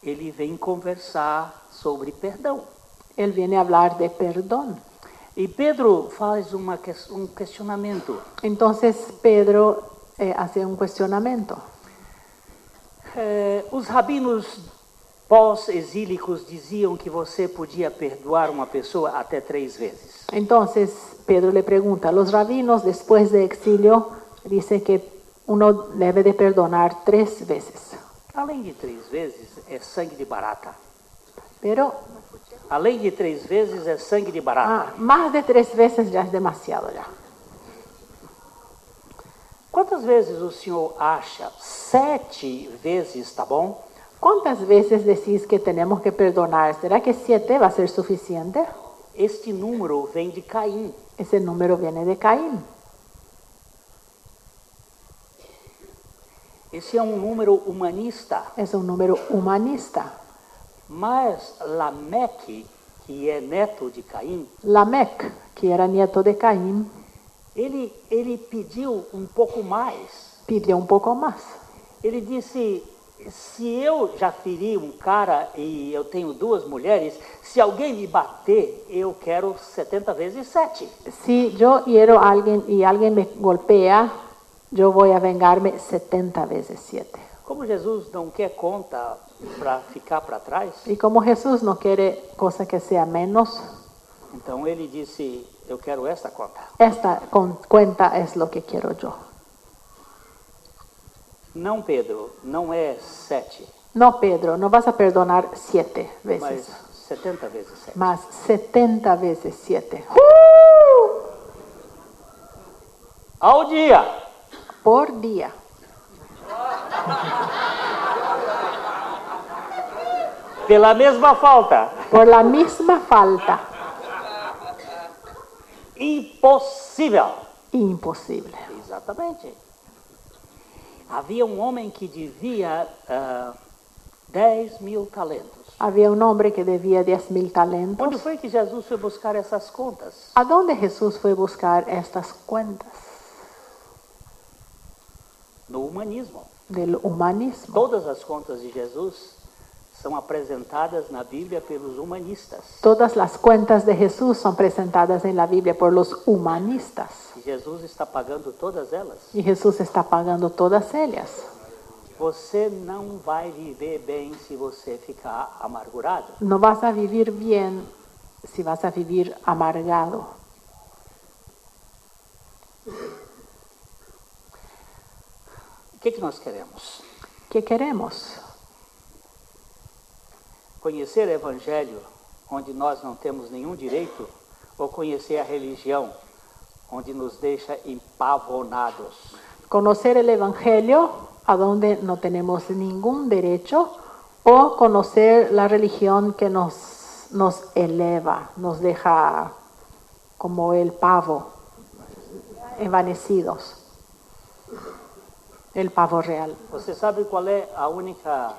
ele vem conversar sobre perdão. Él viene a hablar de perdón. E Pedro faz um questionamento. Entonces Pedro hace un cuestionamiento. Os rabinos pós-exílicos diziam que você podia perdoar uma pessoa até 3 vezes. Entonces Pedro le pregunta, los rabinos después de exilio dicen que uno debe de perdonar 3 veces. Além de 3 vezes, é sangue de barata. Pero Além de 3 vezes, é sangue de barata. más de 3 veces ya es demasiado ya. Quantas vezes o senhor acha 7 vezes está bom? ¿Cuántas veces decís que tenemos que perdonar? ¿Será que 7 va a ser suficiente? Este número vem de Caim. Ese número viene de Caín. Esse é um número humanista. Es un número humanista. Mas Lameque, que é neto de Caim, Lamec, que era nieto de Caín, ele pediu um pouco mais. pidió un poco más. Ele disse, se eu já feri um cara e eu tenho 2 mulheres, se alguém me bater, eu quero 70 vezes 7. Si yo hiero a alguien y alguien me golpea, yo voy a vengarme 70 veces 7. Como Jesus não quer conta para ficar para trás, Y como Jesús no quiere cosa que sea menos, então ele disse, eu quero essa conta. esta cuenta es lo que quiero yo. Não, Pedro, não é 7, No, Pedro, no vas a perdonar 7 mas veces, 70 vezes 7. más 70 veces 7. Ao dia. Por día. Pela mesma falta. Por la misma falta. Impossível. Imposible. Exatamente. Havia um homem que devia 10.000 talentos. Había un hombre que debía 10,000 Onde talentos. foi que Jesus foi buscar essas contas? ¿A dónde Jesús fue a buscar estas cuentas? No humanismo. Del humanismo. Todas as contas de Jesus são apresentadas na Bíblia pelos humanistas. Todas las cuentas de Jesús son presentadas en la Biblia por los humanistas. E Jesus está pagando todas elas. Y Jesús está pagando todas ellas. Você não vai viver bem se você ficar amargurado. No vas a vivir bien si vas a vivir amargado. O que nós queremos? ¿Qué queremos? Conhecer o Evangelho, onde nós não temos nenhum direito, ou conhecer a religião, onde nos deixa empavonados? Conocer el Evangelio, a donde no tenemos ningún derecho, o conocer la religión que nos eleva, nos deja como el pavo, envanecidos. El pavo real. Você sabe qual é a única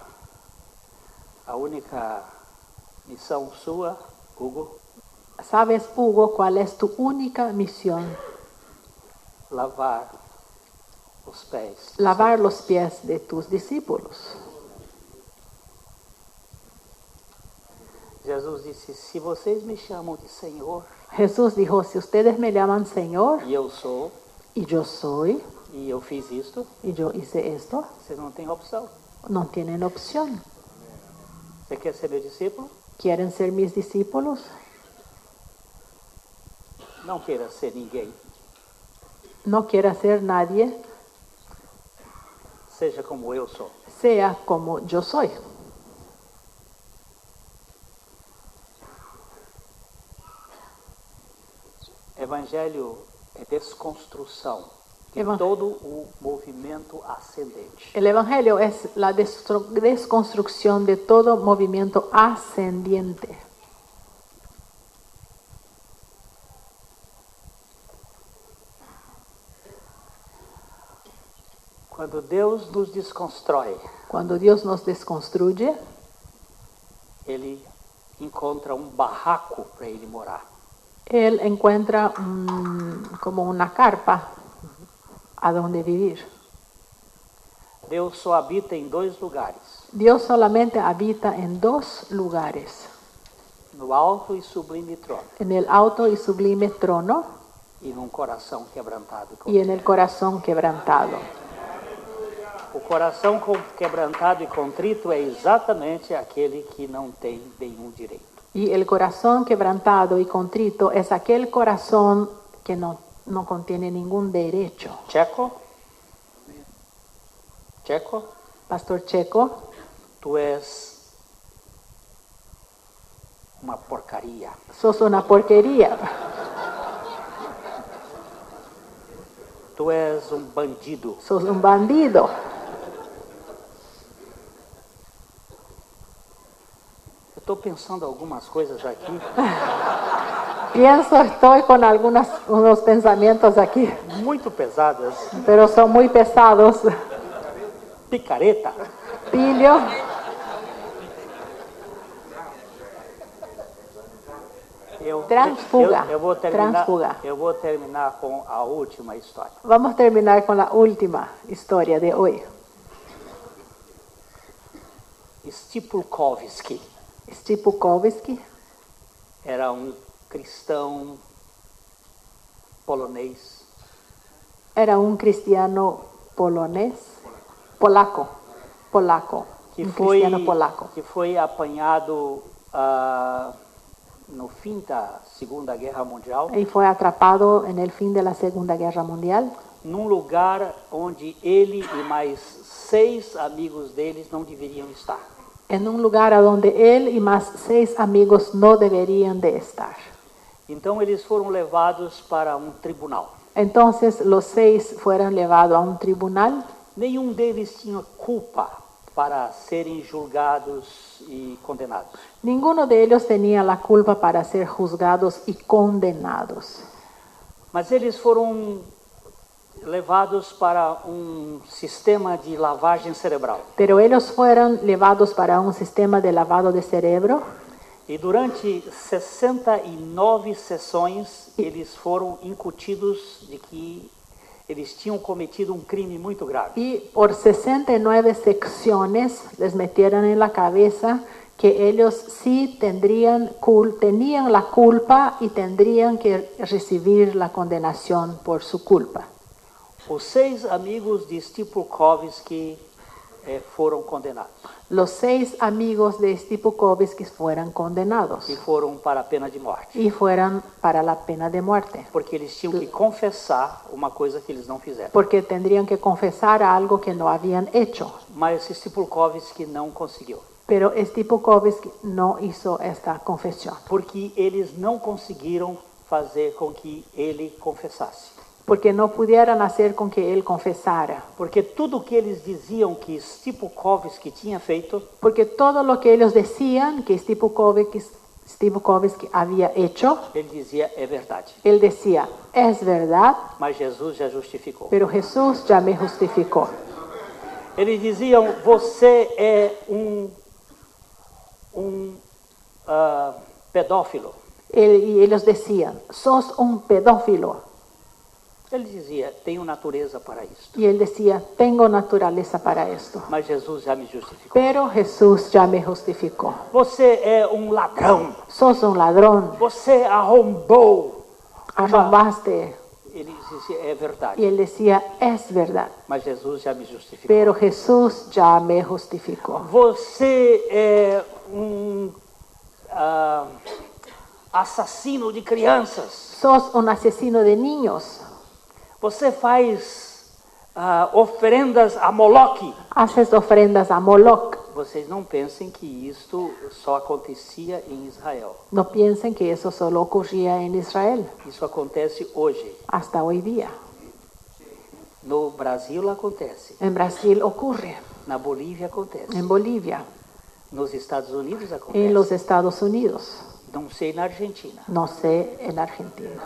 missão sua, Hugo? ¿Sabes, Hugo, cuál es tu única misión? Lavar os pés. Lavar los pies de tus discípulos. Jesus disse, se vocês me chamam de Senhor, Jesús dijo, si ustedes me llaman Señor, e eu sou, y yo soy, e eu fiz isto, y yo hice esto, você não tem opção. no tienen opción. Você quer ser meu discípulo? ¿Quieren ser mis discípulos? Não queira ser ninguém. No quiera ser nadie, Seja como eu sou. sea como yo soy. Evangelho é desconstrução de Evan- todo o movimento ascendente. El Evangelio es la desconstrucción de todo movimiento ascendiente. Quando Deus nos desconstrói, Cuando Dios nos desconstruye, Ele encontra um barraco para Ele morar. Él encuentra como una carpa a donde vivir. Deus só habita em 2 lugares, Dios solamente habita en 2 lugares, no alto e sublime trono en el alto y sublime trono e num coração quebrantado. y en el corazón quebrantado. O coração quebrantado e contrito é exatamente aquele que não tem nenhum direito. Y el corazón quebrantado y contrito es aquel corazón que no contiene ningún derecho. Checo? Checo? Pastor Checo, Tu és uma porcaria. sos una porquería. Tu és um bandido. Sos un bandido. Eu estou pensando algumas coisas aqui Estoy con unos pensamientos aquí, muito pesadas. pero son muy pesados. Picareta. Pilio, Transfuga. Transfuga. Eu vou terminar com a última história. vamos a terminar con la última historia de hoy. Stipulkovski Stipukovsky era um cristão polonês era un cristiano polaco, que un foi cristiano polaco, que foi apanhado no fim da Segunda Guerra Mundial, y fue atrapado en el fin de la Segunda Guerra Mundial, num lugar onde ele e mais 6 amigos deles não deveriam estar. en un lugar a donde él y más 6 amigos no deberían de estar. Então eles foram levados para um tribunal. Entonces los 6 fueron llevados a un tribunal. Nenhum deles tinha culpa para serem julgados e condenados. Ninguno de ellos tenía la culpa para ser juzgados y condenados. Mas eles foram levados para um sistema de lavagem cerebral. Pero ellos fueron llevados para un sistema de lavado de cerebro. E durante 69 sessões, eles foram incutidos de que eles tinham cometido um crime muito grave. Y por 69 secciones les metieron en la cabeza que ellos sí tenían la culpa y tendrían que recibir la condenación por su culpa. Os 6 amigos de Stipulkovski foram condenados. Los 6 amigos de Stipukovsky fueron condenados E foram para a pena de morte. y fueron para la pena de muerte, Porque eles tinham que confessar uma coisa que eles não fizeram. porque tendrían que confesar algo que no habían hecho. Mas Stipulkovski não conseguiu. Pero Stipukovsky no hizo esta confesión, Porque eles não conseguiram fazer com que ele confessasse. porque no pudieran hacer con que él confesara. Porque tudo que eles diziam que Stipulkovski tinha feito, Porque todo lo que ellos decían que Stipukovsky había hecho, ele dizia é verdade. él decía, es verdad, Mas Jesus já justificou. pero Jesús ya me justificó. Eles diziam, você é pedófilo. Y ellos decían, sos un pedófilo. Ele dizia, tenho natureza para isso. Y él decía, tengo naturaleza para esto. Mas Jesus já me justificou. Pero Jesús ya me justificó. Você é ladrão. Sos un ladrón, Você arrombou. arrombaste. Ele dizia, é verdade. Y él decía, es verdad. Mas Jesus já me justificou. Pero Jesús ya me justificó. Você é assassino de crianças. Sos un asesino de niños. Você faz oferendas a Moloque. Haces ofrendas a Moloch. Vocês não pensem que isto só acontecia em Israel. No piensen que eso solo ocurría en Israel, Isso acontece hoje. hasta hoy día. No Brasil acontece. En Brasil ocurre, Na Bolívia acontece. en Bolivia, Nos Estados Unidos acontece. en los Estados Unidos, Não sei na Argentina. no sé en Argentina.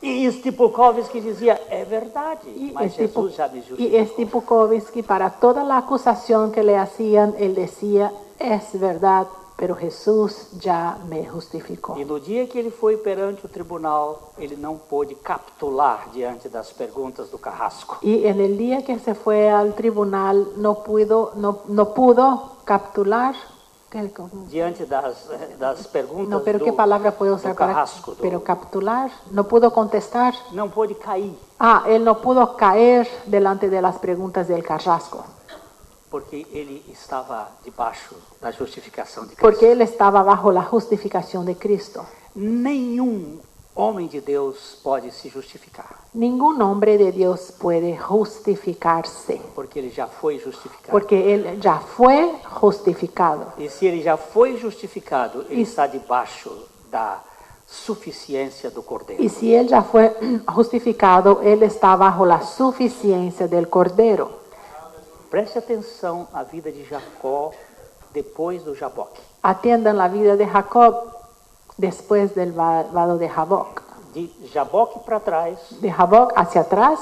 E Stipulkovski dizia, é verdade, Y mas Jesus já me justificou. Stipukovsky, para toda la acusación que le hacían, él decía, es verdad, pero Jesús ya me justificó. E no dia que ele foi perante o tribunal, ele não pôde capitular diante das perguntas do carrasco. Y en el día que se fue al tribunal, no pudo capitular diante das perguntas No, pero ¿qué palabra puedo usar do para carrasco, pero capturar? No pudo contestar. não pôde cair, Él no pudo caer delante de las preguntas del carrasco, porque ele estava debaixo da justificação de Cristo. porque él estaba bajo la justificación de Cristo. Nenhum homem de Deus pode se justificar, Ningún hombre de Dios puede justificarse, porque ele já foi justificado. porque él ya fue justificado. E se ele já foi justificado, ele está debaixo da suficiência do Cordeiro. Y si él ya fue justificado, él está bajo la suficiencia del Cordero. Preste atenção à vida de Jacó depois do Jaboque. Atiendan la vida de Jacob después del vado de Jaboc. De Jaboque para trás De Jaboc hacia atrás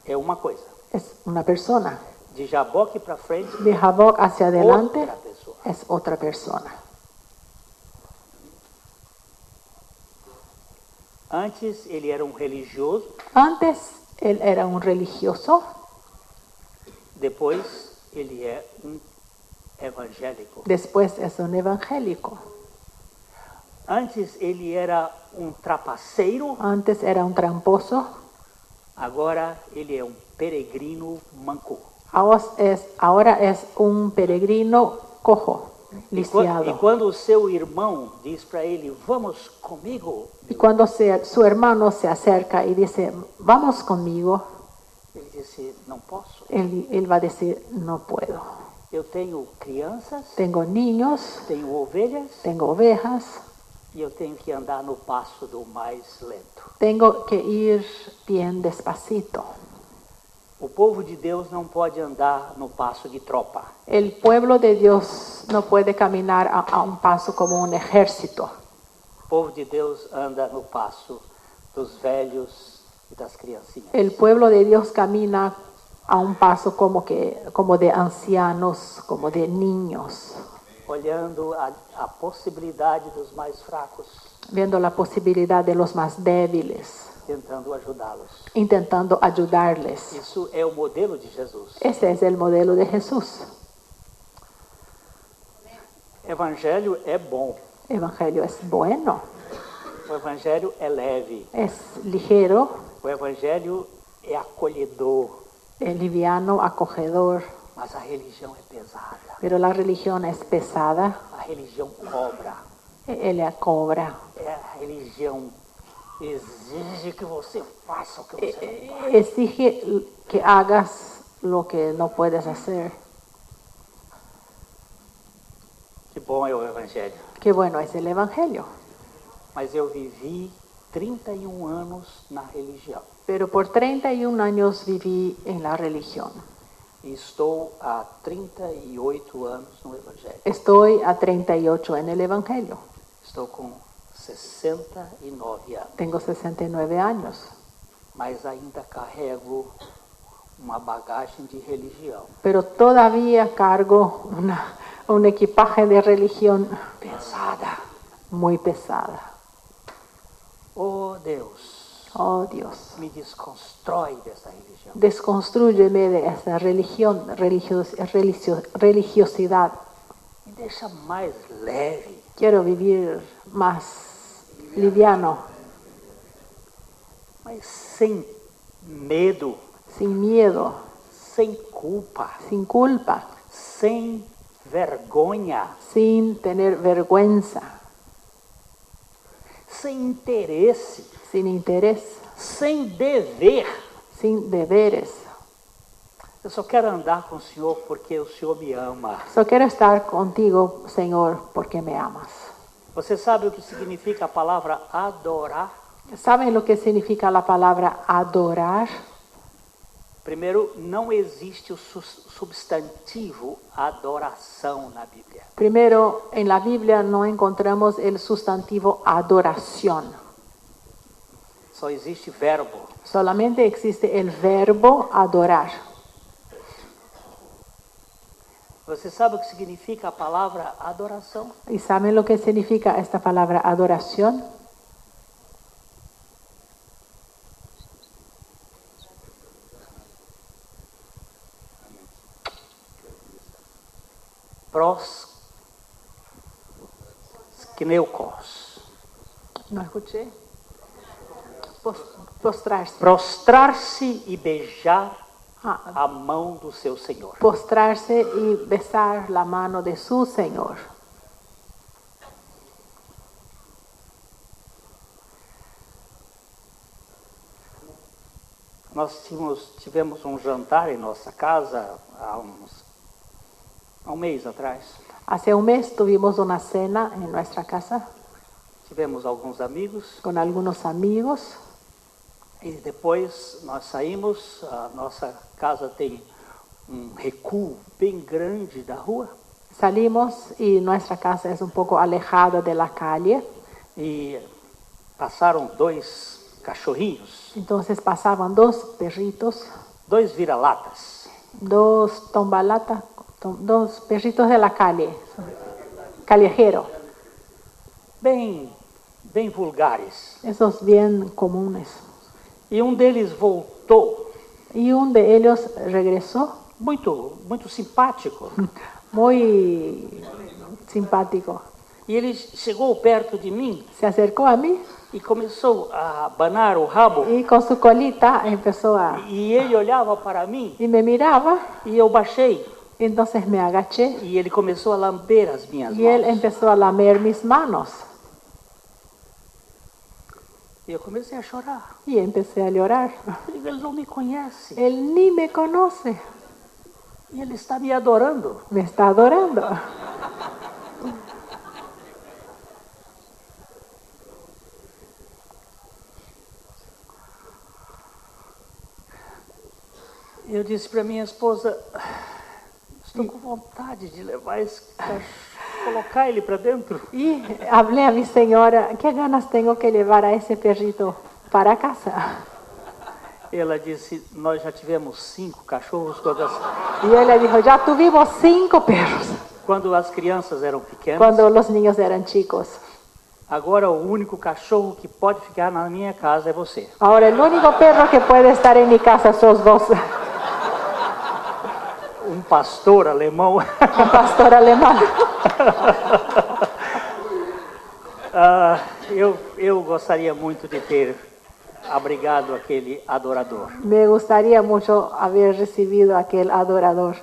é uma coisa. es una persona. De Jaboque para frente, De Jaboc hacia adelante outra pessoa. es otra persona. Antes ele era um religioso, Antes él era un religioso, depois ele é um evangélico. después es un evangélico. Antes ele era um trapaceiro, Antes era un tramposo, agora ele é um peregrino manco. ahora es un peregrino cojo, E lisiado. quando o seu irmão diz para ele, vamos comigo, Y cuando su hermano se acerca y dice, vamos conmigo, ele disse, não posso. él va a decir, no puedo. Eu tenho crianças, Tengo niños, tenho ovelhas tengo ovejas, e eu tenho que andar no passo do mais lento. tengo que ir bien despacito. O povo de Deus não pode andar no passo de tropa. El pueblo de Dios no puede caminar a un paso como un ejército. O povo de Deus anda no passo dos velhos e das criancinhas. El pueblo de Dios camina a un paso como de ancianos, como de niños, Olhando a possibilidade dos mais fracos, viendo la posibilidad de los más débiles, tentando ajudá-los. intentando ayudarles. Isso é o modelo de Jesus. Ese es el modelo de Jesús. Evangelho é bom. Evangelio es bueno, O evangelho é leve. es ligero, O evangelho é acolhedor. es liviano, acogedor, Mas a religião é pesada. pero la religión es pesada, A religião cobra. él cobra, A religião exige que você faça o que você não pode. exige que hagas lo que no puedes hacer. Que bom é o evangelho. Qué bueno es el Evangelio. Mas eu vivi 31 anos na religião. Pero por 31 años viví en la religión. E estou há 38 anos no evangelho. Estoy a 38 en el Evangelio. Estou com 69 anos. Tengo 69 años. Mas ainda carrego uma bagagem de religião. Pero todavía cargo un equipaje de religión Pesada. muy pesada. Oh Deus, Oh Dios, me desconstrói dessa religião. desconstrúyeme de esa religión, religiosidad. Me deixa mais leve. Quiero vivir más liviano, Mas sem medo, sin miedo, sem culpa, sin culpa, sem vergonha, sin tener vergüenza, sem interesse, sin interés, sem dever. sin deberes. Eu só quero andar com o Senhor porque o Senhor me ama. Solo quiero estar contigo, Señor, porque me amas. Você sabe o que significa a palavra adorar? ¿Saben lo que significa la palabra adorar? Primeiro, não existe o substantivo adoração na Bíblia. Primero, en la Biblia no encontramos el sustantivo adoración. Só existe verbo. Solamente existe el verbo adorar. Você sabe o que significa a palavra adoração? ¿Y saben lo que significa esta palabra adoración? Kneukos. No escuché. Postrarse. Prostrar-se e beijar Ah, a mão do seu Senhor. postrarse y besar la mano de su Señor. Nós tivemos um jantar em nossa casa há um mês atrás. Hace un mes tuvimos una cena en nuestra casa Tivemos alguns amigos con algunos amigos e depois nós saímos. A nossa casa tem um recuo bem grande da rua salimos y nuestra casa es un poco alejada de la calle. e passaram 2 cachorrinhos, Entonces pasaban dos perritos, 2 vira-latas, dos tombalatas, dos perritos de la calle, callejero, bem vulgares. esos bien comunes. E um deles voltou, Y uno de ellos regresó muito simpático. muy simpático. E ele chegou perto de mim Se acercó a mí e começou a abanar o rabo. y con su colita empezó a... E ele olhava para mim Y me miraba, e eu baixei. entonces me agaché E ele começou a lamber as minhas y él mãos. empezó a lamer mis manos. E eu comecei a chorar. Y empecé a llorar. Eu digo, ele não me conhece. Él ni me conoce, E ele está me adorando. me está adorando. E eu disse para minha esposa, estou com vontade de levar esse cachorro, colocar ele para dentro. Y hablé a mi señora, ¿qué ganas tengo que llevar a ese perrito para casa? Ela disse, nós já tivemos 5 cachorros Y él le dijo, ya tuvimos 5 perros quando as crianças eram pequenas. cuando los niños eran chicos. Agora o único cachorro que pode ficar na minha casa é você. Ahora el único perro que puede estar en mi casa sos vos. Um pastor alemão. Un pastor alemán. Eu gostaria muito de ter abrigado aquele adorador. Me gustaría mucho haber recibido a aquel adorador.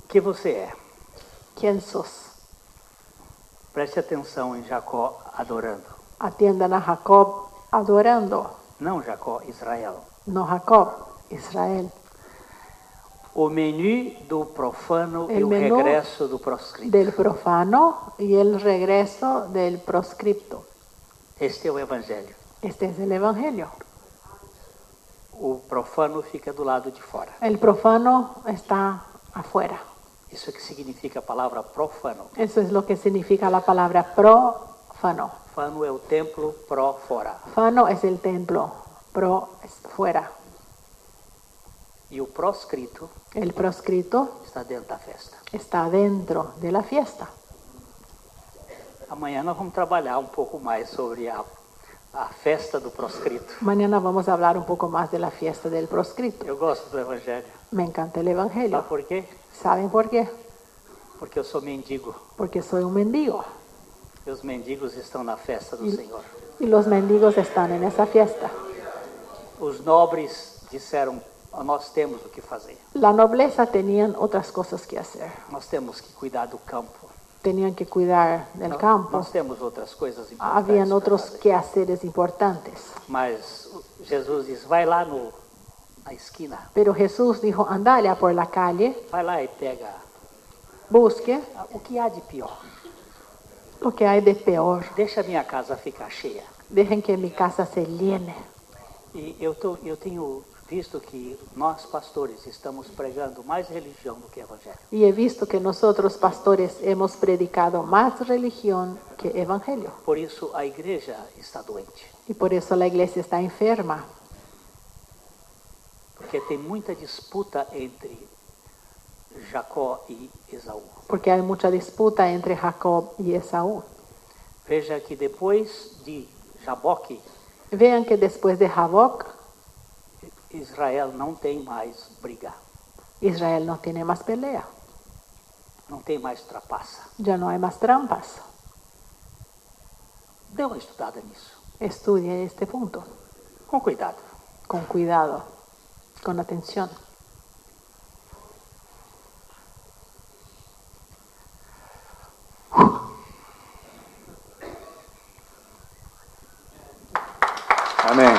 Que você é? ¿Quién sos? Preste atenção em Jacó adorando. Atiendan a Jacob adorando, Não Jacó, Israel. no Jacob, Israel. O menu do profano e El o menú regresso do proscrito. Del profano y el regreso del proscripto. Este é o evangelho. Este es el evangelio. O profano fica do lado de fora. El profano está afuera. Isso é que significa a palavra profano. Eso es lo que significa la palabra profano. Fano é o templo pro fora. Fano es el templo, pro es fuera. E o proscrito El proscrito está dentro da festa. está dentro de la fiesta. Amanhã nós vamos trabalhar um pouco mais sobre a festa do proscrito. Mañana vamos a hablar un poco más de la fiesta del proscrito. Eu gosto do evangelho. Me encanta el Sabe evangelio. por quê? ¿Saben por qué? Porque eu sou mendigo. Porque soy un mendigo. E os mendigos estão na festa do Senhor. Y los mendigos están en esa fiesta. Os nobres disseram, nós temos o que fazer. La nobleza tenían otras cosas que hacer. Nós temos que cuidar do campo. Tenían que cuidar del campo. Nós temos outras coisas importantes. Habían para otros fazer. quehaceres importantes. Mas Jesus diz, vai lá na esquina, Pero Jesús dijo, anda allá por la calle, vai lá e pega busque o que há de pior. lo que hay de peor. Deixa a minha casa ficar cheia. Dejen que mi casa se llene. E eu tenho visto que nós, pastores, estamos pregando mais religião do que evangelho. Y he visto que nosotros, pastores, hemos predicado más religión que evangelio. Por isso a igreja está doente. Y por eso la iglesia está enferma. Porque tem muita disputa entre Jacó e Esaú. Porque hay mucha disputa entre Jacob y Esaú. Veja que depois de Jaboque, Vean que después de Jaboc, Israel não tem mais briga. Israel no tiene más pelea. Não tem mais trapaça. Ya no hay más trampas. Dê uma estudada nisso. Estudie este punto Com cuidado. con cuidado, con atención. Amén.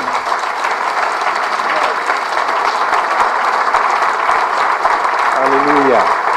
Aleluya.